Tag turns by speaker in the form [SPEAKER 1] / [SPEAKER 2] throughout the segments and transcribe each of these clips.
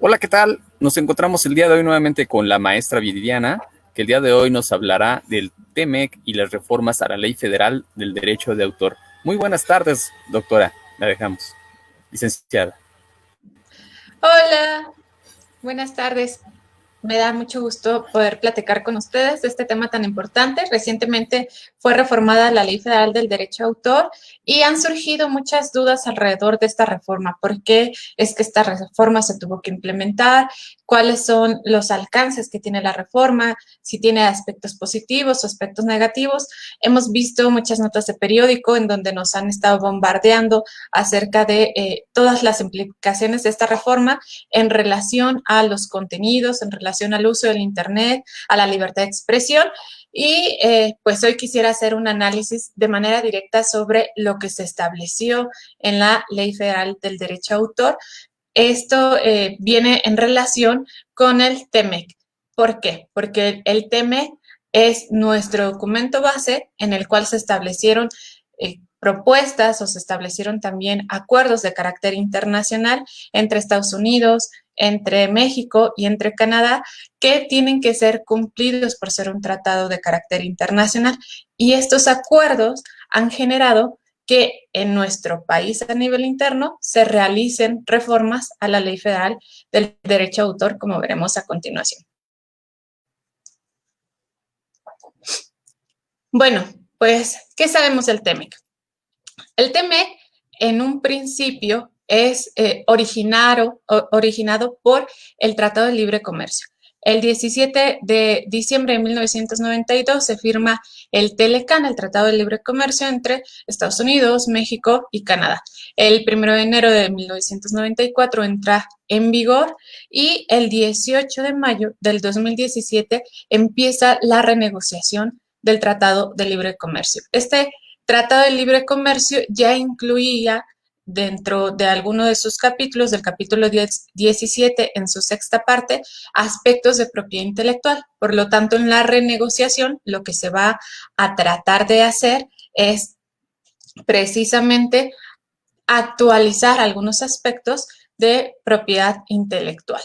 [SPEAKER 1] Hola, ¿qué tal? Nos encontramos el día de hoy nuevamente con la maestra Viridiana, que el día de hoy nos hablará del TEMEC y las reformas a la Ley Federal del Derecho de Autor. Muy buenas tardes, doctora. La dejamos. Licenciada.
[SPEAKER 2] Hola, buenas tardes. Me da mucho gusto poder platicar con ustedes de este tema tan importante. Recientemente fue reformada la Ley Federal del Derecho de Autor y han surgido muchas dudas alrededor de esta reforma. ¿Por qué es que esta reforma se tuvo que implementar? ¿Cuáles son los alcances que tiene la reforma? Si tiene aspectos positivos o aspectos negativos. Hemos visto muchas notas de periódico en donde nos han estado bombardeando acerca de todas las implicaciones de esta reforma en relación a los contenidos, en relación al uso del Internet, a la libertad de expresión. Y pues hoy quisiera hacer un análisis de manera directa sobre lo que se estableció en la Ley Federal del Derecho de Autor. Esto viene en relación con el TEMEC. ¿Por qué? Porque el TEMEC es nuestro documento base en el cual se establecieron propuestas o se establecieron también acuerdos de carácter internacional entre Estados Unidos, entre México y entre Canadá, que tienen que ser cumplidos por ser un tratado de carácter internacional. Y estos acuerdos han generado que en nuestro país a nivel interno se realicen reformas a la Ley Federal del Derecho de Autor, como veremos a continuación. Bueno, pues, ¿qué sabemos del TEMEC? El TEMEC, en un principio, es originado por el Tratado de Libre Comercio. El 17 de diciembre de 1992 se firma el TLCAN, el Tratado de Libre Comercio entre Estados Unidos, México y Canadá. El 1 de enero de 1994 entra en vigor y el 18 de mayo del 2017 empieza la renegociación del Tratado de Libre Comercio. Este Tratado de Libre Comercio ya incluía dentro de alguno de sus capítulos, del capítulo 17 en su sexta parte, aspectos de propiedad intelectual. Por lo tanto, en la renegociación, lo que se va a tratar de hacer es precisamente actualizar algunos aspectos de propiedad intelectual.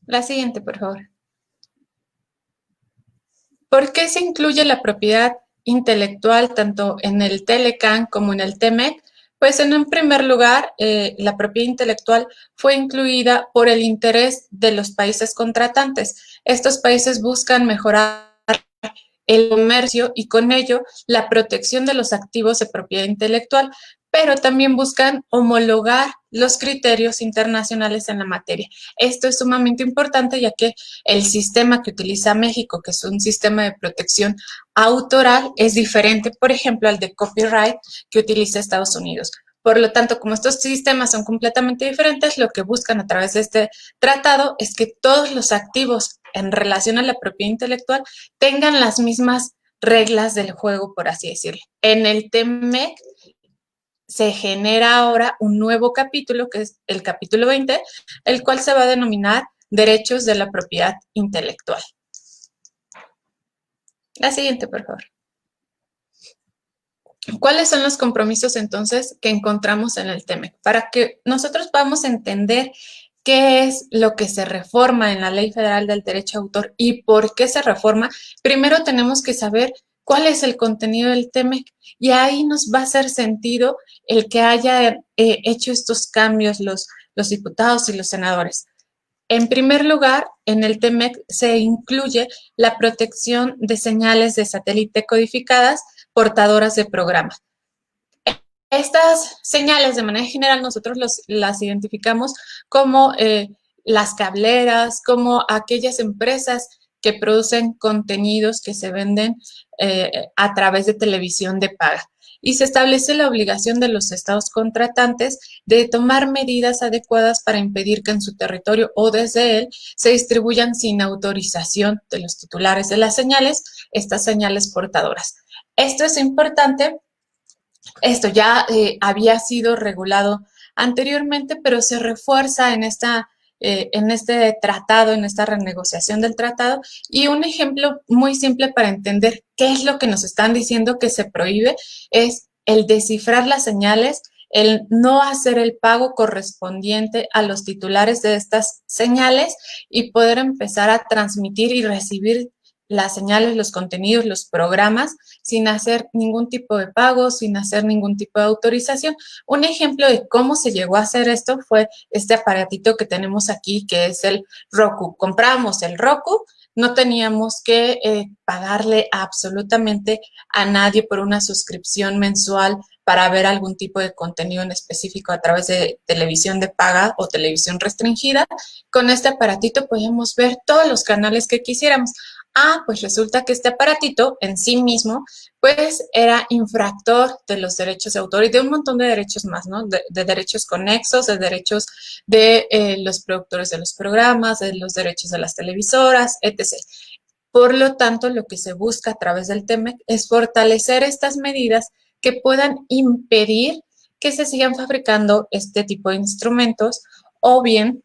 [SPEAKER 2] La siguiente, por favor. ¿Por qué se incluye la propiedad intelectual tanto en el TLCAN como en el TEMEC? Pues en un primer lugar, la propiedad intelectual fue incluida por el interés de los países contratantes. Estos países buscan mejorar el comercio y con ello la protección de los activos de propiedad intelectual, pero también buscan homologar los criterios internacionales en la materia. Esto es sumamente importante ya que el sistema que utiliza México, que es un sistema de protección autoral, es diferente, por ejemplo, al de copyright que utiliza Estados Unidos. Por lo tanto, como estos sistemas son completamente diferentes, lo que buscan a través de este tratado es que todos los activos en relación a la propiedad intelectual tengan las mismas reglas del juego, por así decirlo. En el TEMEC se genera ahora un nuevo capítulo, que es el capítulo 20, el cual se va a denominar Derechos de la Propiedad Intelectual. La siguiente, por favor. ¿Cuáles son los compromisos entonces que encontramos en el TEMEC? Para que nosotros podamos entender qué es lo que se reforma en la Ley Federal del Derecho de Autor y por qué se reforma, primero tenemos que saber cuál es el contenido del TEMEC y ahí nos va a hacer sentido el que haya hecho estos cambios los diputados y los senadores. En primer lugar, en el TEMEC se incluye la protección de señales de satélite codificadas portadoras de programa. Estas señales, de manera general, nosotros las identificamos como las cableras, como aquellas empresas que producen contenidos que se venden a través de televisión de paga. Y se establece la obligación de los estados contratantes de tomar medidas adecuadas para impedir que en su territorio o desde él se distribuyan sin autorización de los titulares de las señales, estas señales portadoras. Esto es importante. Esto ya había sido regulado anteriormente, pero se refuerza en este tratado, en esta renegociación del tratado. Y un ejemplo muy simple para entender qué es lo que nos están diciendo que se prohíbe es el descifrar las señales el no hacer el pago correspondiente a los titulares de estas señales y poder empezar a transmitir y recibir las señales, los contenidos, los programas, sin hacer ningún tipo de pago, sin hacer ningún tipo de autorización. Un ejemplo de cómo se llegó a hacer esto fue este aparatito que tenemos aquí, que es el Roku. Compramos el Roku, no teníamos que pagarle absolutamente a nadie por una suscripción mensual para ver algún tipo de contenido en específico a través de televisión de paga o televisión restringida. Con este aparatito podíamos ver todos los canales que quisiéramos. Pues resulta que este aparatito en sí mismo, pues era infractor de los derechos de autor y de un montón de derechos más, ¿no? De derechos conexos, de derechos de los productores de los programas, de los derechos de las televisoras, etc. Por lo tanto, lo que se busca a través del TEMEC es fortalecer estas medidas que puedan impedir que se sigan fabricando este tipo de instrumentos o bien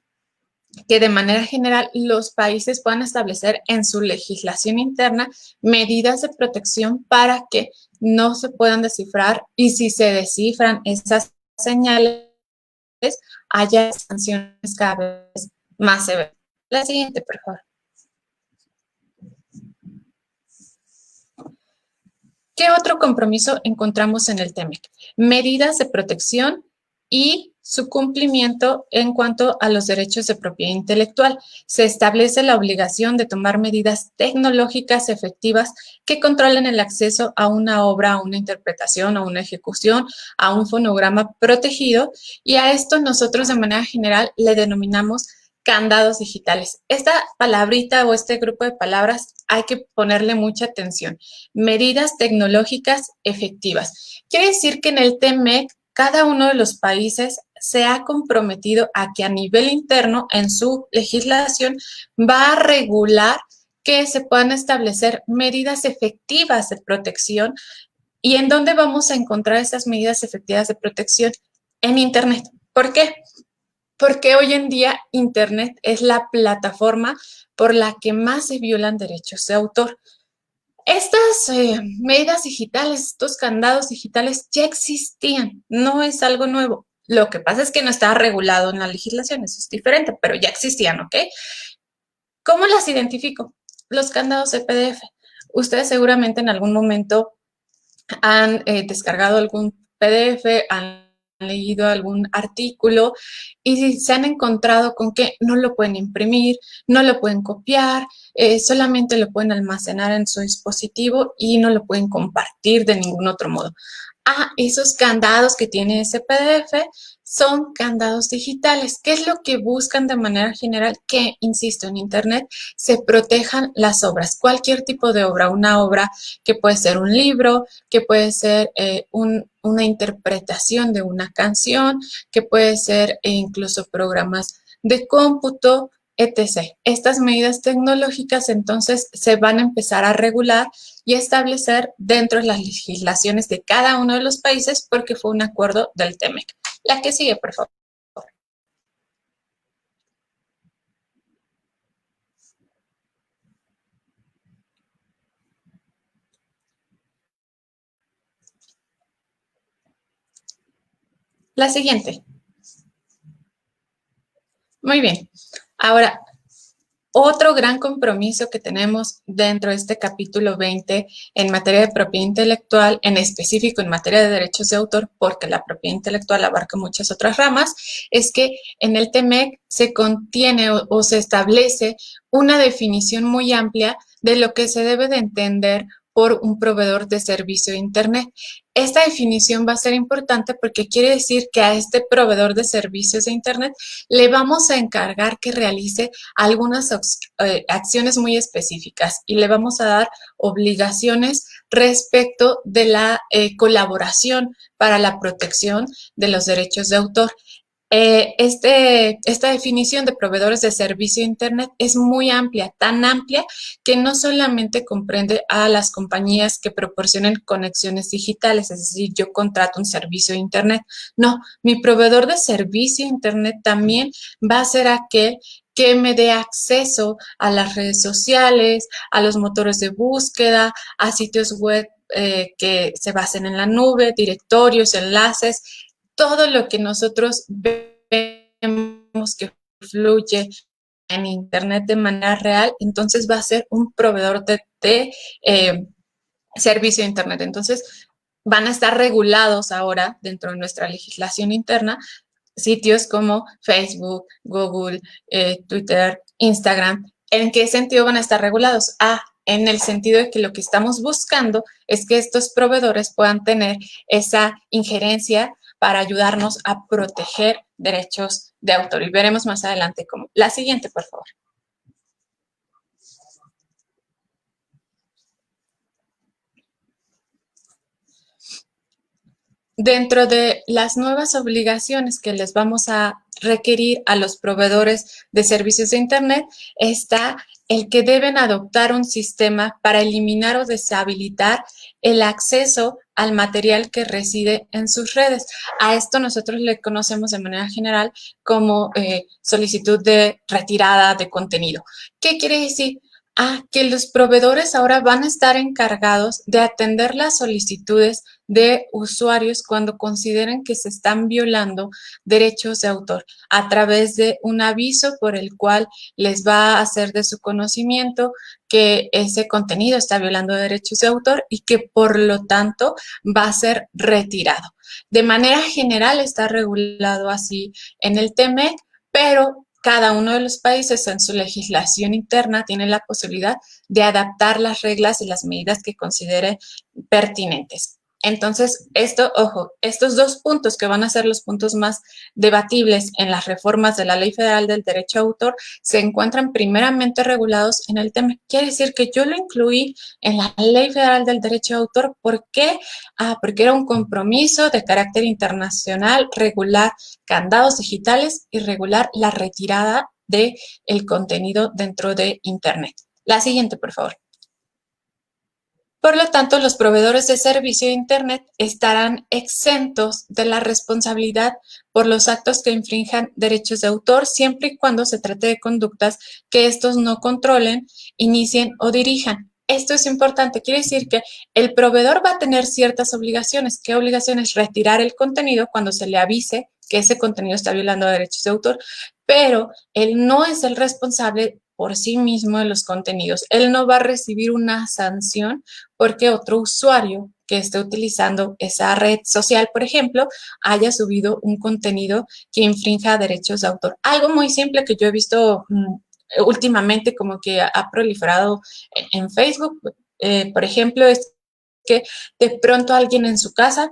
[SPEAKER 2] que de manera general los países puedan establecer en su legislación interna medidas de protección para que no se puedan descifrar y si se descifran esas señales, haya sanciones cada vez más severas. La siguiente, por favor. ¿Qué otro compromiso encontramos en el TEMEC? Medidas de protección y su cumplimiento en cuanto a los derechos de propiedad intelectual. Se establece la obligación de tomar medidas tecnológicas efectivas que controlen el acceso a una obra, a una interpretación, a una ejecución, a un fonograma protegido, y a esto nosotros de manera general le denominamos candados digitales. Esta palabrita o este grupo de palabras hay que ponerle mucha atención. Medidas tecnológicas efectivas. Quiere decir que en el TEMEC cada uno de los países se ha comprometido a que a nivel interno en su legislación va a regular que se puedan establecer medidas efectivas de protección. ¿Y en dónde vamos a encontrar esas medidas efectivas de protección? En Internet. ¿Por qué? Porque hoy en día Internet es la plataforma por la que más se violan derechos de autor. Estas medidas digitales, estos candados digitales ya existían, no es algo nuevo. Lo que pasa es que no está regulado en la legislación, eso es diferente, pero ya existían, ¿ok? ¿Cómo las identifico? Los candados de PDF. Ustedes seguramente en algún momento han descargado algún PDF, han leído algún artículo y se han encontrado con que no lo pueden imprimir, no lo pueden copiar, solamente lo pueden almacenar en su dispositivo y no lo pueden compartir de ningún otro modo. Esos candados que tiene ese PDF son candados digitales. ¿Qué es lo que buscan de manera general? Que, insisto, en Internet se protejan las obras, cualquier tipo de obra, una obra que puede ser un libro, que puede ser una interpretación de una canción, que puede ser incluso programas de cómputo, etc. Estas medidas tecnológicas entonces se van a empezar a regular y establecer dentro de las legislaciones de cada uno de los países porque fue un acuerdo del TEMEC. La que sigue, por favor. La siguiente. Muy bien. Ahora, otro gran compromiso que tenemos dentro de este capítulo 20 en materia de propiedad intelectual, en específico en materia de derechos de autor, porque la propiedad intelectual abarca muchas otras ramas, es que en el TEMEC se contiene o se establece una definición muy amplia de lo que se debe de entender por un proveedor de servicio de Internet. Esta definición va a ser importante porque quiere decir que a este proveedor de servicios de Internet le vamos a encargar que realice algunas acciones muy específicas y le vamos a dar obligaciones respecto de la colaboración para la protección de los derechos de autor. Esta definición de proveedores de servicio de Internet es muy amplia, tan amplia que no solamente comprende a las compañías que proporcionen conexiones digitales, es decir, yo contrato un servicio de Internet. No, mi proveedor de servicio de Internet también va a ser aquel que me dé acceso a las redes sociales, a los motores de búsqueda, a sitios web que se basen en la nube, directorios, enlaces. todo lo que nosotros vemos que fluye en Internet de manera real, entonces va a ser un proveedor de servicio de Internet. Entonces, van a estar regulados ahora dentro de nuestra legislación interna sitios como Facebook, Google, Twitter, Instagram. ¿En qué sentido van a estar regulados? En el sentido de que lo que estamos buscando es que estos proveedores puedan tener esa injerencia para ayudarnos a proteger derechos de autor. Y veremos más adelante cómo. La siguiente, por favor. Dentro de las nuevas obligaciones que les vamos a requerir a los proveedores de servicios de Internet está el que deben adoptar un sistema para eliminar o deshabilitar el acceso al material que reside en sus redes. A esto nosotros le conocemos de manera general como solicitud de retirada de contenido. ¿Qué quiere decir? Que los proveedores ahora van a estar encargados de atender las solicitudes de usuarios cuando consideren que se están violando derechos de autor a través de un aviso por el cual les va a hacer de su conocimiento que ese contenido está violando derechos de autor y que por lo tanto va a ser retirado. De manera general está regulado así en el TMEC, pero cada uno de los países en su legislación interna tiene la posibilidad de adaptar las reglas y las medidas que considere pertinentes. Entonces, ojo, estos dos puntos que van a ser los puntos más debatibles en las reformas de la Ley Federal del Derecho de Autor se encuentran primeramente regulados en el tema. Quiere decir que yo lo incluí en la Ley Federal del Derecho de Autor. ¿Por qué? Porque era un compromiso de carácter internacional regular candados digitales y regular la retirada del contenido dentro de Internet. La siguiente, por favor. Por lo tanto, los proveedores de servicio de Internet estarán exentos de la responsabilidad por los actos que infrinjan derechos de autor, siempre y cuando se trate de conductas que estos no controlen, inicien o dirijan. Esto es importante, quiere decir que el proveedor va a tener ciertas obligaciones. ¿Qué obligaciones? Retirar el contenido cuando se le avise que ese contenido está violando derechos de autor, pero él no es el responsable por sí mismo de los contenidos. Él no va a recibir una sanción porque otro usuario que esté utilizando esa red social, por ejemplo, haya subido un contenido que infrinja derechos de autor. Algo muy simple que yo he visto últimamente como que ha proliferado en Facebook, por ejemplo, es que de pronto alguien en su casa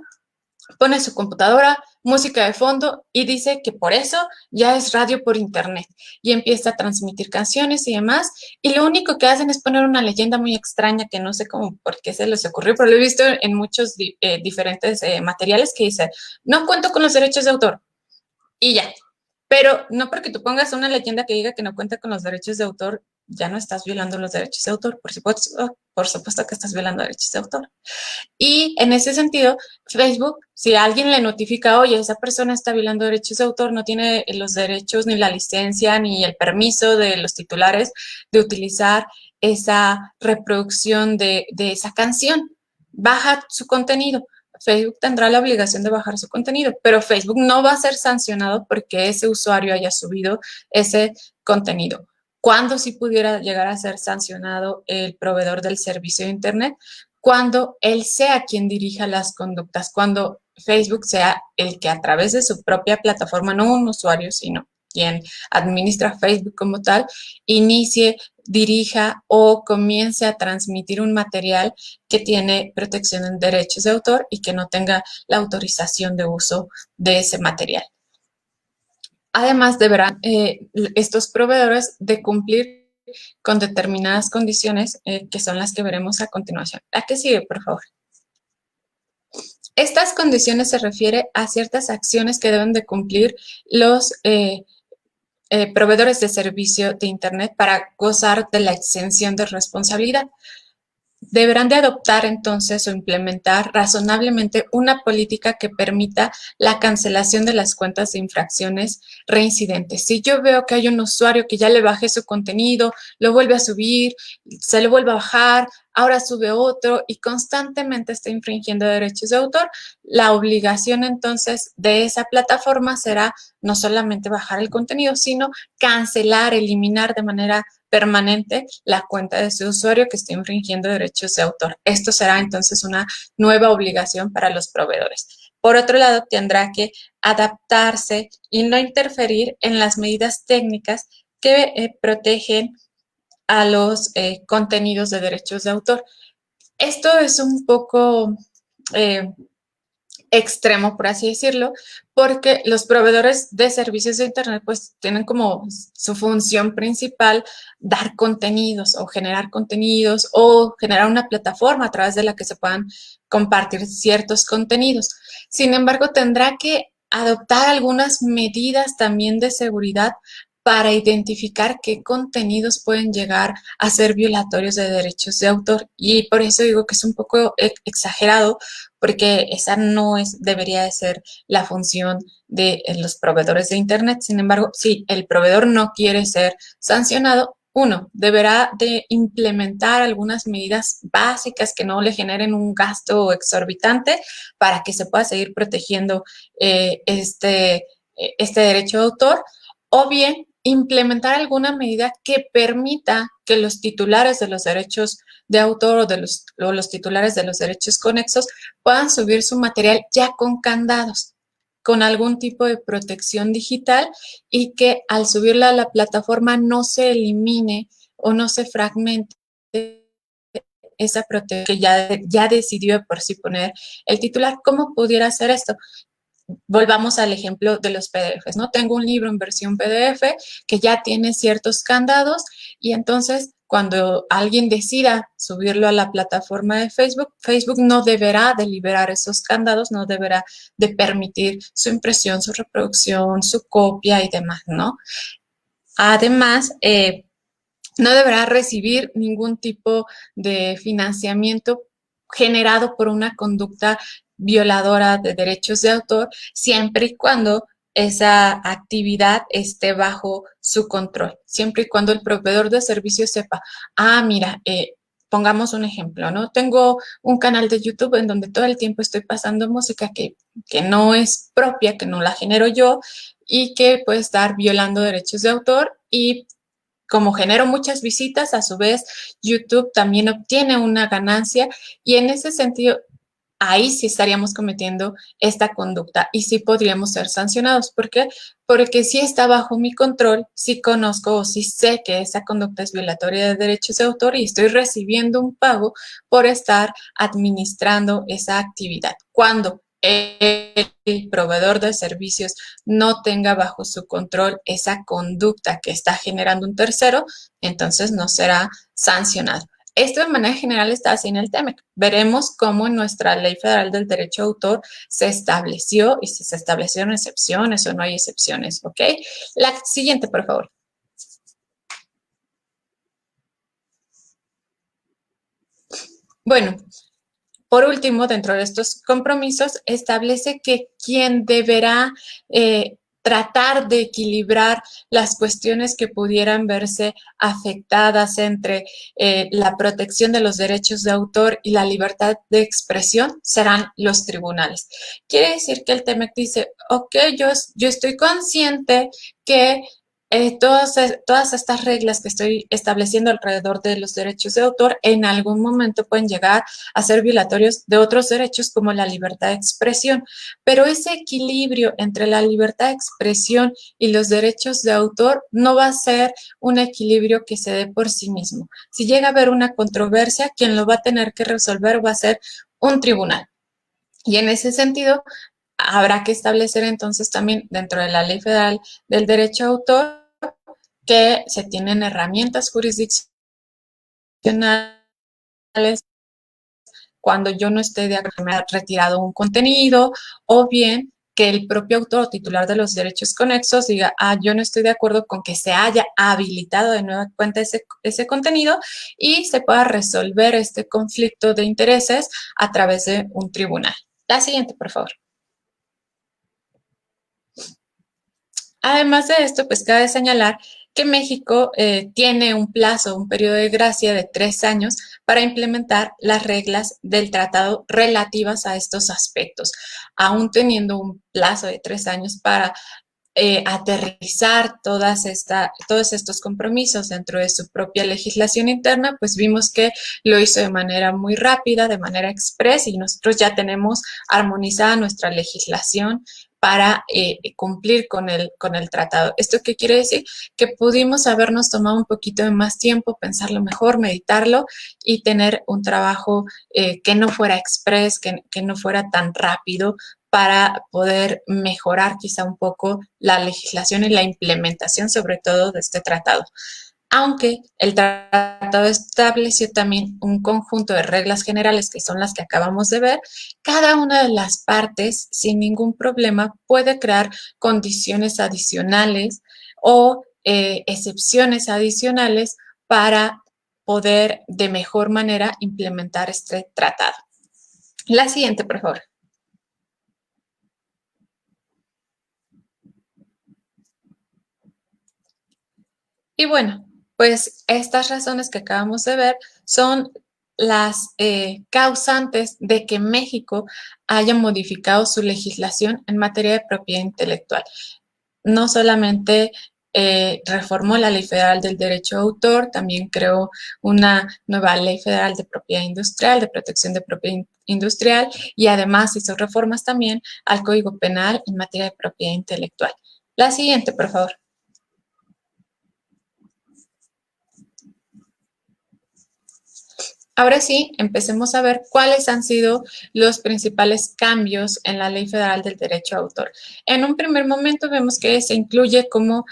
[SPEAKER 2] pone su computadora, música de fondo y dice que por eso ya es radio por internet y empieza a transmitir canciones y demás, y lo único que hacen es poner una leyenda muy extraña que no sé cómo por qué se les ocurrió, pero lo he visto en muchos diferentes materiales que dice: no cuento con los derechos de autor y ya. Pero no porque tú pongas una leyenda que diga que no cuenta con los derechos de autor, ya no estás violando los derechos de autor. Por supuesto que estás violando derechos de autor. Y en ese sentido, Facebook, si alguien le notifica, oye, esa persona está violando derechos de autor, no tiene los derechos ni la licencia ni el permiso de los titulares de utilizar esa reproducción de esa canción, baja su contenido. Facebook tendrá la obligación de bajar su contenido, pero Facebook no va a ser sancionado porque ese usuario haya subido ese contenido. ¿Cuándo sí pudiera llegar a ser sancionado el proveedor del servicio de Internet? Cuando él sea quien dirija las conductas, cuando Facebook sea el que a través de su propia plataforma, no un usuario, sino quien administra Facebook como tal, inicie, dirija o comience a transmitir un material que tiene protección en derechos de autor y que no tenga la autorización de uso de ese material. Además, deberán estos proveedores de cumplir con determinadas condiciones que son las que veremos a continuación. ¿A qué sigue, por favor? Estas condiciones se refieren a ciertas acciones que deben de cumplir los proveedores de servicio de Internet para gozar de la exención de responsabilidad. Deberán de adoptar entonces o implementar razonablemente una política que permita la cancelación de las cuentas de infracciones reincidentes. Si yo veo que hay un usuario que ya le bajé su contenido, lo vuelve a subir, se lo vuelve a bajar, ahora sube otro y constantemente está infringiendo derechos de autor, la obligación entonces de esa plataforma será no solamente bajar el contenido, sino cancelar, eliminar de manera permanente la cuenta de su usuario que está infringiendo derechos de autor. Esto será entonces una nueva obligación para los proveedores. Por otro lado, tendrá que adaptarse y no interferir en las medidas técnicas que protegen a los contenidos de derechos de autor. Esto es un poco extremo, por así decirlo, porque los proveedores de servicios de Internet pues tienen como su función principal dar contenidos o generar una plataforma a través de la que se puedan compartir ciertos contenidos. Sin embargo, tendrá que adoptar algunas medidas también de seguridad para identificar qué contenidos pueden llegar a ser violatorios de derechos de autor. Y por eso digo que es un poco exagerado, porque esa no debería de ser la función de los proveedores de Internet. Sin embargo, si el proveedor no quiere ser sancionado, uno, deberá de implementar algunas medidas básicas que no le generen un gasto exorbitante para que se pueda seguir protegiendo este derecho de autor, o bien implementar alguna medida que permita que los titulares de los derechos de autor o los titulares de los derechos conexos puedan subir su material ya con candados, con algún tipo de protección digital, y que al subirla a la plataforma no se elimine o no se fragmente esa protección que ya decidió por sí poner el titular. ¿Cómo pudiera hacer esto? Volvamos al ejemplo de los PDFs, ¿no? Tengo un libro en versión PDF que ya tiene ciertos candados, y entonces cuando alguien decida subirlo a la plataforma de Facebook, Facebook no deberá de liberar esos candados, no deberá de permitir su impresión, su reproducción, su copia y demás, ¿no? Además, no deberá recibir ningún tipo de financiamiento generado por una conducta violadora de derechos de autor, siempre y cuando esa actividad esté bajo su control, siempre y cuando el proveedor de servicios sepa, mira, pongamos un ejemplo, ¿no? Tengo un canal de YouTube en donde todo el tiempo estoy pasando música que no es propia, que no la genero yo, y que puede estar violando derechos de autor, y como genero muchas visitas, a su vez YouTube también obtiene una ganancia, y en ese sentido ahí sí estaríamos cometiendo esta conducta y sí podríamos ser sancionados. ¿Por qué? Porque sí está bajo mi control, sí conozco o sí sé que esa conducta es violatoria de derechos de autor y estoy recibiendo un pago por estar administrando esa actividad. Cuando el proveedor de servicios no tenga bajo su control esa conducta que está generando un tercero, entonces no será sancionado. Esto de manera general está así en el TEMEC. Veremos cómo en nuestra Ley Federal del Derecho de Autor se estableció y si se establecieron excepciones o no hay excepciones, ¿ok? La siguiente, por favor. Bueno, por último, dentro de estos compromisos, establece que quien deberá tratar de equilibrar las cuestiones que pudieran verse afectadas entre la protección de los derechos de autor y la libertad de expresión serán los tribunales. Quiere decir que el TEMEC dice, ok, yo estoy consciente que todas estas reglas que estoy estableciendo alrededor de los derechos de autor en algún momento pueden llegar a ser violatorios de otros derechos como la libertad de expresión, pero ese equilibrio entre la libertad de expresión y los derechos de autor no va a ser un equilibrio que se dé por sí mismo. Si llega a haber una controversia, quien lo va a tener que resolver va a ser un tribunal. Y en ese sentido, habrá que establecer entonces también dentro de la Ley Federal del Derecho de Autor que se tienen herramientas jurisdiccionales cuando yo no esté de acuerdo, que me ha retirado un contenido, o bien que el propio autor o titular de los derechos conexos diga, yo no estoy de acuerdo con que se haya habilitado de nueva cuenta ese contenido, y se pueda resolver este conflicto de intereses a través de un tribunal. La siguiente, por favor. Además de esto, pues cabe señalar que México tiene un plazo, un periodo de gracia de 3 años para implementar las reglas del tratado relativas a estos aspectos, aún teniendo un plazo de 3 años para aterrizar todos estos compromisos dentro de su propia legislación interna, pues vimos que lo hizo de manera muy rápida, de manera express, y nosotros ya tenemos armonizada nuestra legislación para cumplir con el tratado. ¿Esto qué quiere decir? Que pudimos habernos tomado un poquito de más tiempo, pensarlo mejor, meditarlo y tener un trabajo que no fuera express, que no fuera tan rápido, para poder mejorar quizá un poco la legislación y la implementación, sobre todo, de este tratado. Aunque el tratado estableció también un conjunto de reglas generales, que son las que acabamos de ver, cada una de las partes, sin ningún problema, puede crear condiciones adicionales o excepciones adicionales para poder de mejor manera implementar este tratado. La siguiente, por favor. Y bueno, pues estas razones que acabamos de ver son las causantes de que México haya modificado su legislación en materia de propiedad intelectual. No solamente reformó la Ley Federal del Derecho de Autor, también creó una nueva Ley Federal de Propiedad Industrial, de Protección de Propiedad Industrial, y además hizo reformas también al Código Penal en materia de propiedad intelectual. La siguiente, por favor. Ahora sí, empecemos a ver cuáles han sido los principales cambios en la Ley Federal del Derecho de Autor. En un primer momento vemos que se incluye como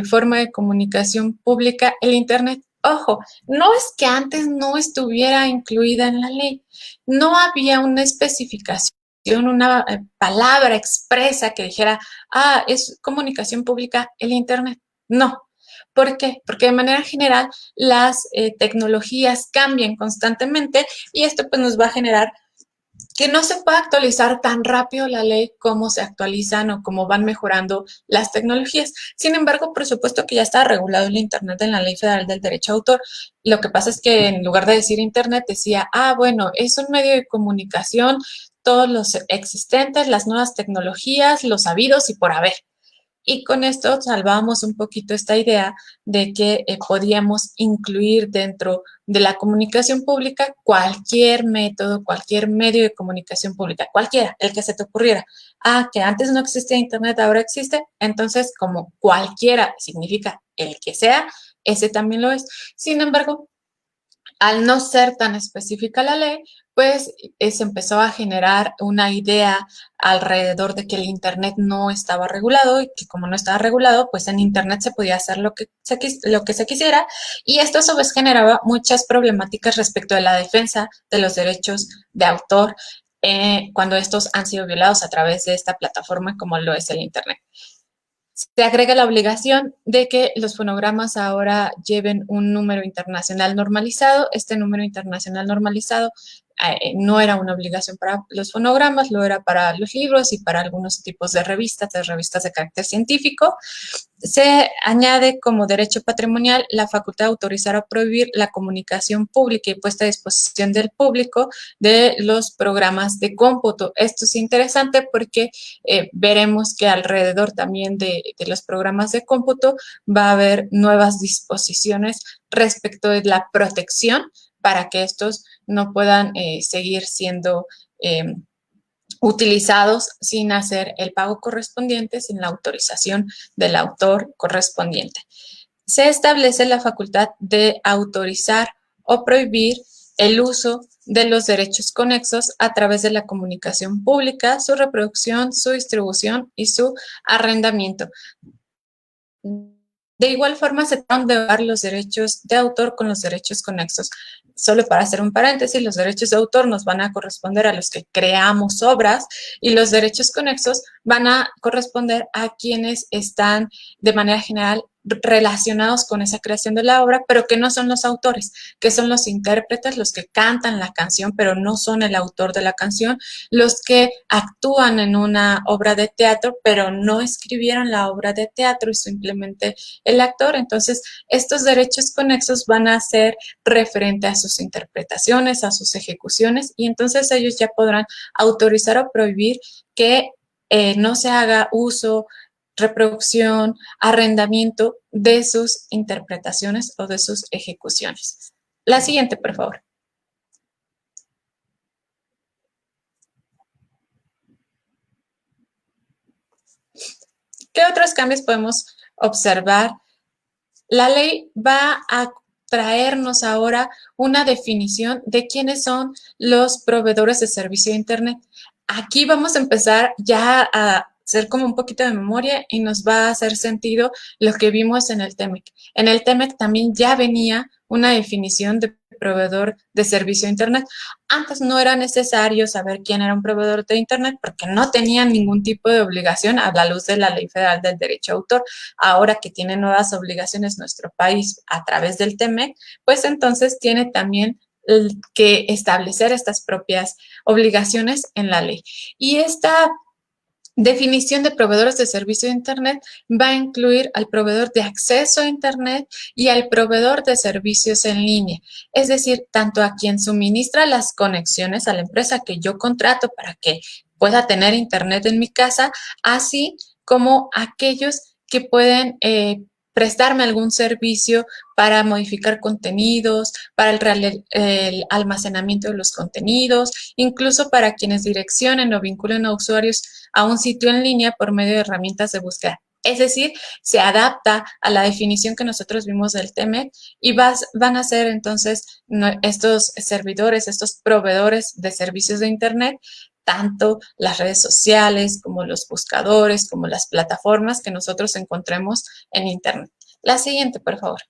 [SPEAKER 2] forma de comunicación pública el Internet. Ojo, no es que antes no estuviera incluida en la ley, no había una especificación, una palabra expresa que dijera, es comunicación pública el Internet. No. ¿Por qué? Porque de manera general las tecnologías cambian constantemente y esto pues nos va a generar que no se pueda actualizar tan rápido la ley como se actualizan o como van mejorando las tecnologías. Sin embargo, por supuesto que ya está regulado el Internet en la Ley Federal del Derecho de Autor. Lo que pasa es que en lugar de decir Internet decía, bueno, es un medio de comunicación, todos los existentes, las nuevas tecnologías, los habidos y por haber. Y con esto salvamos un poquito esta idea de que podíamos incluir dentro de la comunicación pública cualquier método, cualquier medio de comunicación pública, cualquiera, el que se te ocurriera. Que antes no existía Internet, ahora existe. Entonces, como cualquiera significa el que sea, ese también lo es. Sin embargo, al no ser tan específica la ley, pues se empezó a generar una idea alrededor de que el Internet no estaba regulado y que como no estaba regulado, pues en Internet se podía hacer lo que se quisiera, y esto a su vez generaba muchas problemáticas respecto de la defensa de los derechos de autor cuando estos han sido violados a través de esta plataforma como lo es el Internet. Se agrega la obligación de que los fonogramas ahora lleven un número internacional normalizado. Este número internacional normalizado no era una obligación para los fonogramas, lo era para los libros y para algunos tipos de revistas de carácter científico. Se añade como derecho patrimonial la facultad de autorizar o prohibir la comunicación pública y puesta a disposición del público de los programas de cómputo. Esto es interesante porque veremos que alrededor también de los programas de cómputo va a haber nuevas disposiciones respecto de la protección para que estos no puedan seguir siendo utilizados sin hacer el pago correspondiente, sin la autorización del autor correspondiente. Se establece la facultad de autorizar o prohibir el uso de los derechos conexos a través de la comunicación pública, su reproducción, su distribución y su arrendamiento. De igual forma, se tratan de dar los derechos de autor con los derechos conexos. Solo para hacer un paréntesis, los derechos de autor nos van a corresponder a los que creamos obras y los derechos conexos van a corresponder a quienes están de manera general relacionados con esa creación de la obra, pero que no son los autores, que son los intérpretes, los que cantan la canción, pero no son el autor de la canción, los que actúan en una obra de teatro, pero no escribieron la obra de teatro y simplemente el actor. Entonces, estos derechos conexos van a ser referente a sus interpretaciones, a sus ejecuciones, y entonces ellos ya podrán autorizar o prohibir que no se haga uso, reproducción, arrendamiento de sus interpretaciones o de sus ejecuciones. La siguiente, por favor. ¿Qué otros cambios podemos observar? La ley va a traernos ahora una definición de quiénes son los proveedores de servicio de Internet. Aquí vamos a empezar ya a hacer como un poquito de memoria y nos va a hacer sentido lo que vimos en el TEMEC. En el TEMEC también ya venía una definición de proveedor de servicio de Internet. Antes no era necesario saber quién era un proveedor de Internet porque no tenían ningún tipo de obligación a la luz de la Ley Federal del Derecho de Autor. Ahora que tiene nuevas obligaciones nuestro país a través del TEMEC, pues entonces tiene también que establecer estas propias obligaciones en la ley. Y esta definición de proveedores de servicio de Internet va a incluir al proveedor de acceso a Internet y al proveedor de servicios en línea. Es decir, tanto a quien suministra las conexiones, a la empresa que yo contrato para que pueda tener Internet en mi casa, así como aquellos que pueden prestarme algún servicio para modificar contenidos, para el almacenamiento de los contenidos, incluso para quienes direccionen o vinculen a usuarios a un sitio en línea por medio de herramientas de búsqueda. Es decir, se adapta a la definición que nosotros vimos del TEMEC y van a ser entonces estos servidores, estos proveedores de servicios de Internet, tanto las redes sociales como los buscadores, como las plataformas que nosotros encontremos en Internet. La siguiente, por favor.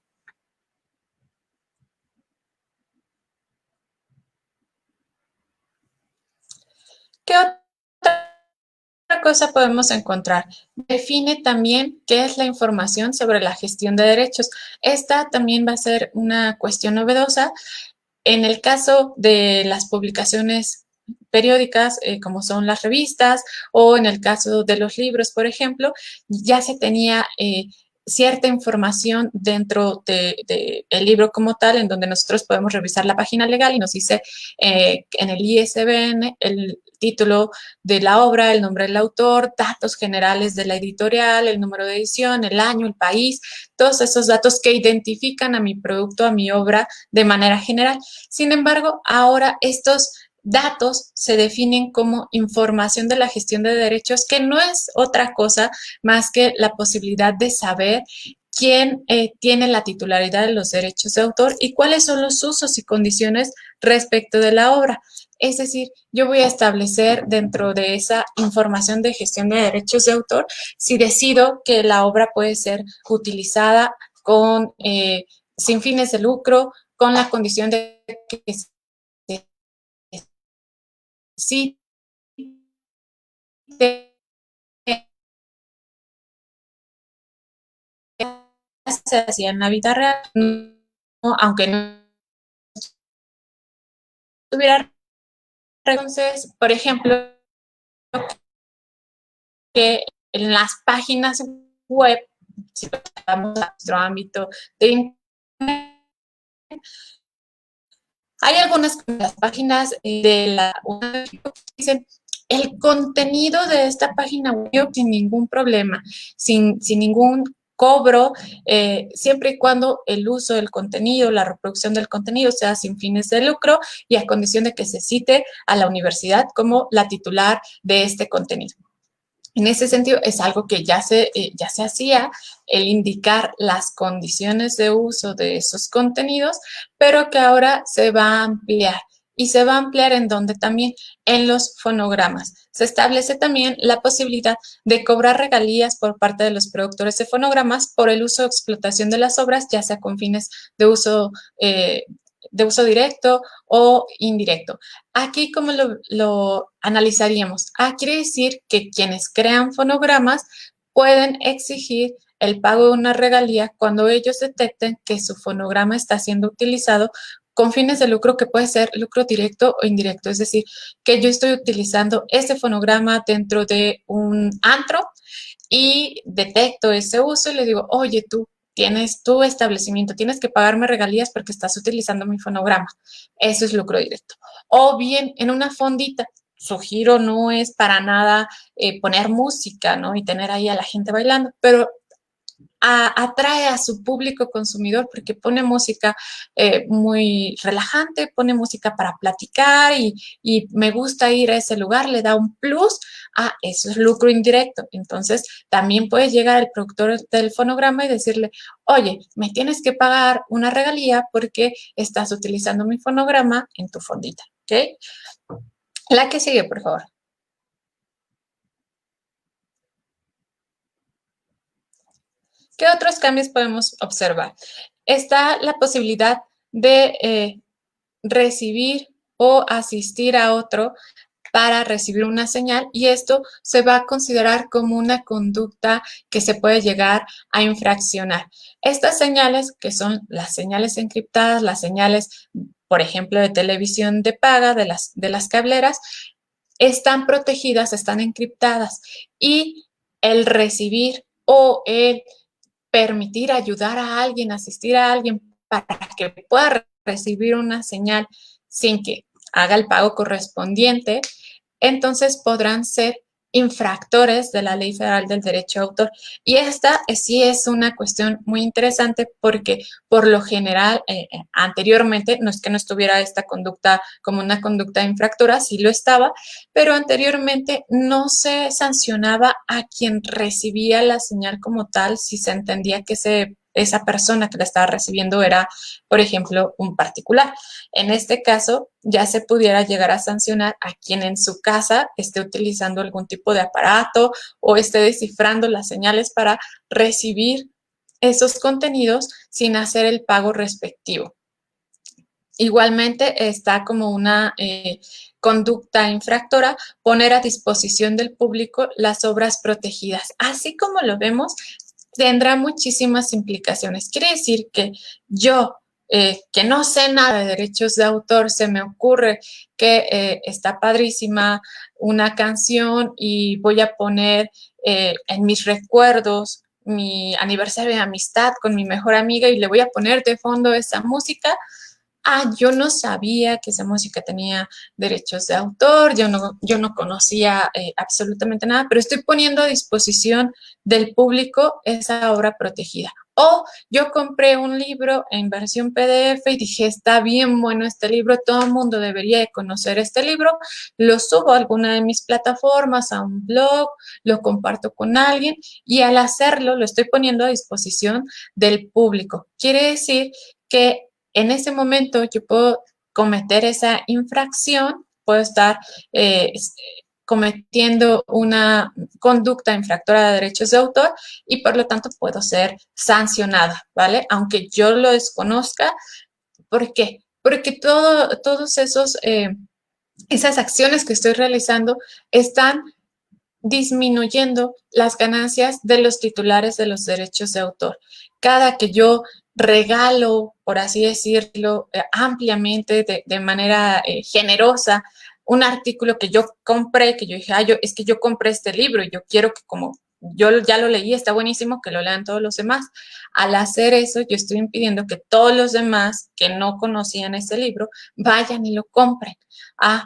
[SPEAKER 2] ¿Qué otra cosa podemos encontrar? Define también qué es la información sobre la gestión de derechos. Esta también va a ser una cuestión novedosa. En el caso de las publicaciones periódicas, como son las revistas, o en el caso de los libros, por ejemplo, ya se tenía cierta información dentro del libro como tal, en donde nosotros podemos revisar la página legal y nos dice en el ISBN el título de la obra, el nombre del autor, datos generales de la editorial, el número de edición, el año, el país, todos esos datos que identifican a mi producto, a mi obra de manera general. Sin embargo, ahora estos datos se definen como información de la gestión de derechos, que no es otra cosa más que la posibilidad de saber quién tiene la titularidad de los derechos de autor y cuáles son los usos y condiciones respecto de la obra. Es decir, yo voy a establecer dentro de esa información de gestión de derechos de autor si decido que la obra puede ser utilizada con, sin fines de lucro, con la condición de que sí se hacía en la vida real, no, aunque no tuviera. Entonces, por ejemplo, que en las páginas web, si vamos a nuestro ámbito de Internet, hay algunas páginas de la UNAM que dicen el contenido de esta página web sin ningún problema, sin ningún cobro, siempre y cuando el uso del contenido, la reproducción del contenido sea sin fines de lucro y a condición de que se cite a la universidad como la titular de este contenido. En ese sentido, es algo que ya se hacía, el indicar las condiciones de uso de esos contenidos, pero que ahora se va a ampliar. Y se va a ampliar en donde también en los fonogramas. Se establece también la posibilidad de cobrar regalías por parte de los productores de fonogramas por el uso o explotación de las obras, ya sea con fines de uso directo o indirecto. Aquí, ¿cómo lo analizaríamos? Quiere decir que quienes crean fonogramas pueden exigir el pago de una regalía cuando ellos detecten que su fonograma está siendo utilizado con fines de lucro que puede ser lucro directo o indirecto, es decir, que yo estoy utilizando ese fonograma dentro de un antro y detecto ese uso y le digo, oye, tú tienes tu establecimiento, tienes que pagarme regalías porque estás utilizando mi fonograma. Eso es lucro directo. O bien en una fondita, su giro no es para nada poner música, ¿no? Y tener ahí a la gente bailando, pero atrae a su público consumidor porque pone música muy relajante, pone música para platicar y me gusta ir a ese lugar, le da un plus, eso es lucro indirecto. Entonces, también puede llegar el productor del fonograma y decirle, oye, me tienes que pagar una regalía porque estás utilizando mi fonograma en tu fondita, ¿ok? La que sigue, por favor. ¿Qué otros cambios podemos observar? Está la posibilidad de recibir o asistir a otro para recibir una señal y esto se va a considerar como una conducta que se puede llegar a infraccionar. Estas señales, que son las señales encriptadas, las señales, por ejemplo, de televisión de paga, de las cableras, están protegidas, están encriptadas y el recibir o el permitir ayudar a alguien, asistir a alguien para que pueda recibir una señal sin que haga el pago correspondiente, entonces podrán ser infractores de la Ley Federal del Derecho de Autor. Y esta sí es una cuestión muy interesante porque por lo general, anteriormente, no es que no estuviera esta conducta como una conducta infractora, sí lo estaba, pero anteriormente no se sancionaba a quien recibía la señal como tal si se entendía que esa persona que la estaba recibiendo era, por ejemplo, un particular. En este caso, ya se pudiera llegar a sancionar a quien en su casa esté utilizando algún tipo de aparato o esté descifrando las señales para recibir esos contenidos sin hacer el pago respectivo. Igualmente está como una conducta infractora poner a disposición del público las obras protegidas. Así como lo vemos, tendrá muchísimas implicaciones. Quiere decir que yo, que no sé nada de derechos de autor, se me ocurre que está padrísima una canción y voy a poner en mis recuerdos mi aniversario de amistad con mi mejor amiga y le voy a poner de fondo esa música. Yo no sabía que esa música tenía derechos de autor, yo no conocía absolutamente nada, pero estoy poniendo a disposición del público esa obra protegida. O yo compré un libro en versión PDF y dije, está bien bueno este libro, todo el mundo debería de conocer este libro, lo subo a alguna de mis plataformas, a un blog, lo comparto con alguien y al hacerlo lo estoy poniendo a disposición del público. Quiere decir que en ese momento yo puedo cometer esa infracción, puedo estar cometiendo una conducta infractora de derechos de autor y por lo tanto puedo ser sancionada, ¿vale? Aunque yo lo desconozca. ¿Por qué? Porque todos esas acciones que estoy realizando están disminuyendo las ganancias de los titulares de los derechos de autor. Cada que yo regalo, por así decirlo, ampliamente, de manera generosa, un artículo que yo compré, que yo dije, es que yo compré este libro y yo quiero que como yo ya lo leí, está buenísimo que lo lean todos los demás. Al hacer eso, yo estoy impidiendo que todos los demás que no conocían ese libro vayan y lo compren.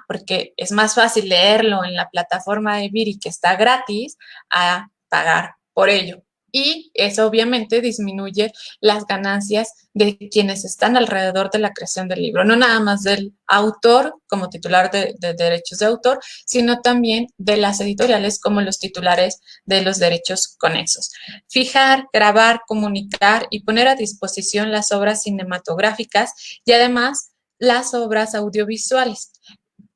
[SPEAKER 2] Porque es más fácil leerlo en la plataforma de Viri que está gratis a pagar por ello. Y eso obviamente disminuye las ganancias de quienes están alrededor de la creación del libro, no nada más del autor como titular de derechos de autor, sino también de las editoriales como los titulares de los derechos conexos. Fijar, grabar, comunicar y poner a disposición las obras cinematográficas y además las obras audiovisuales.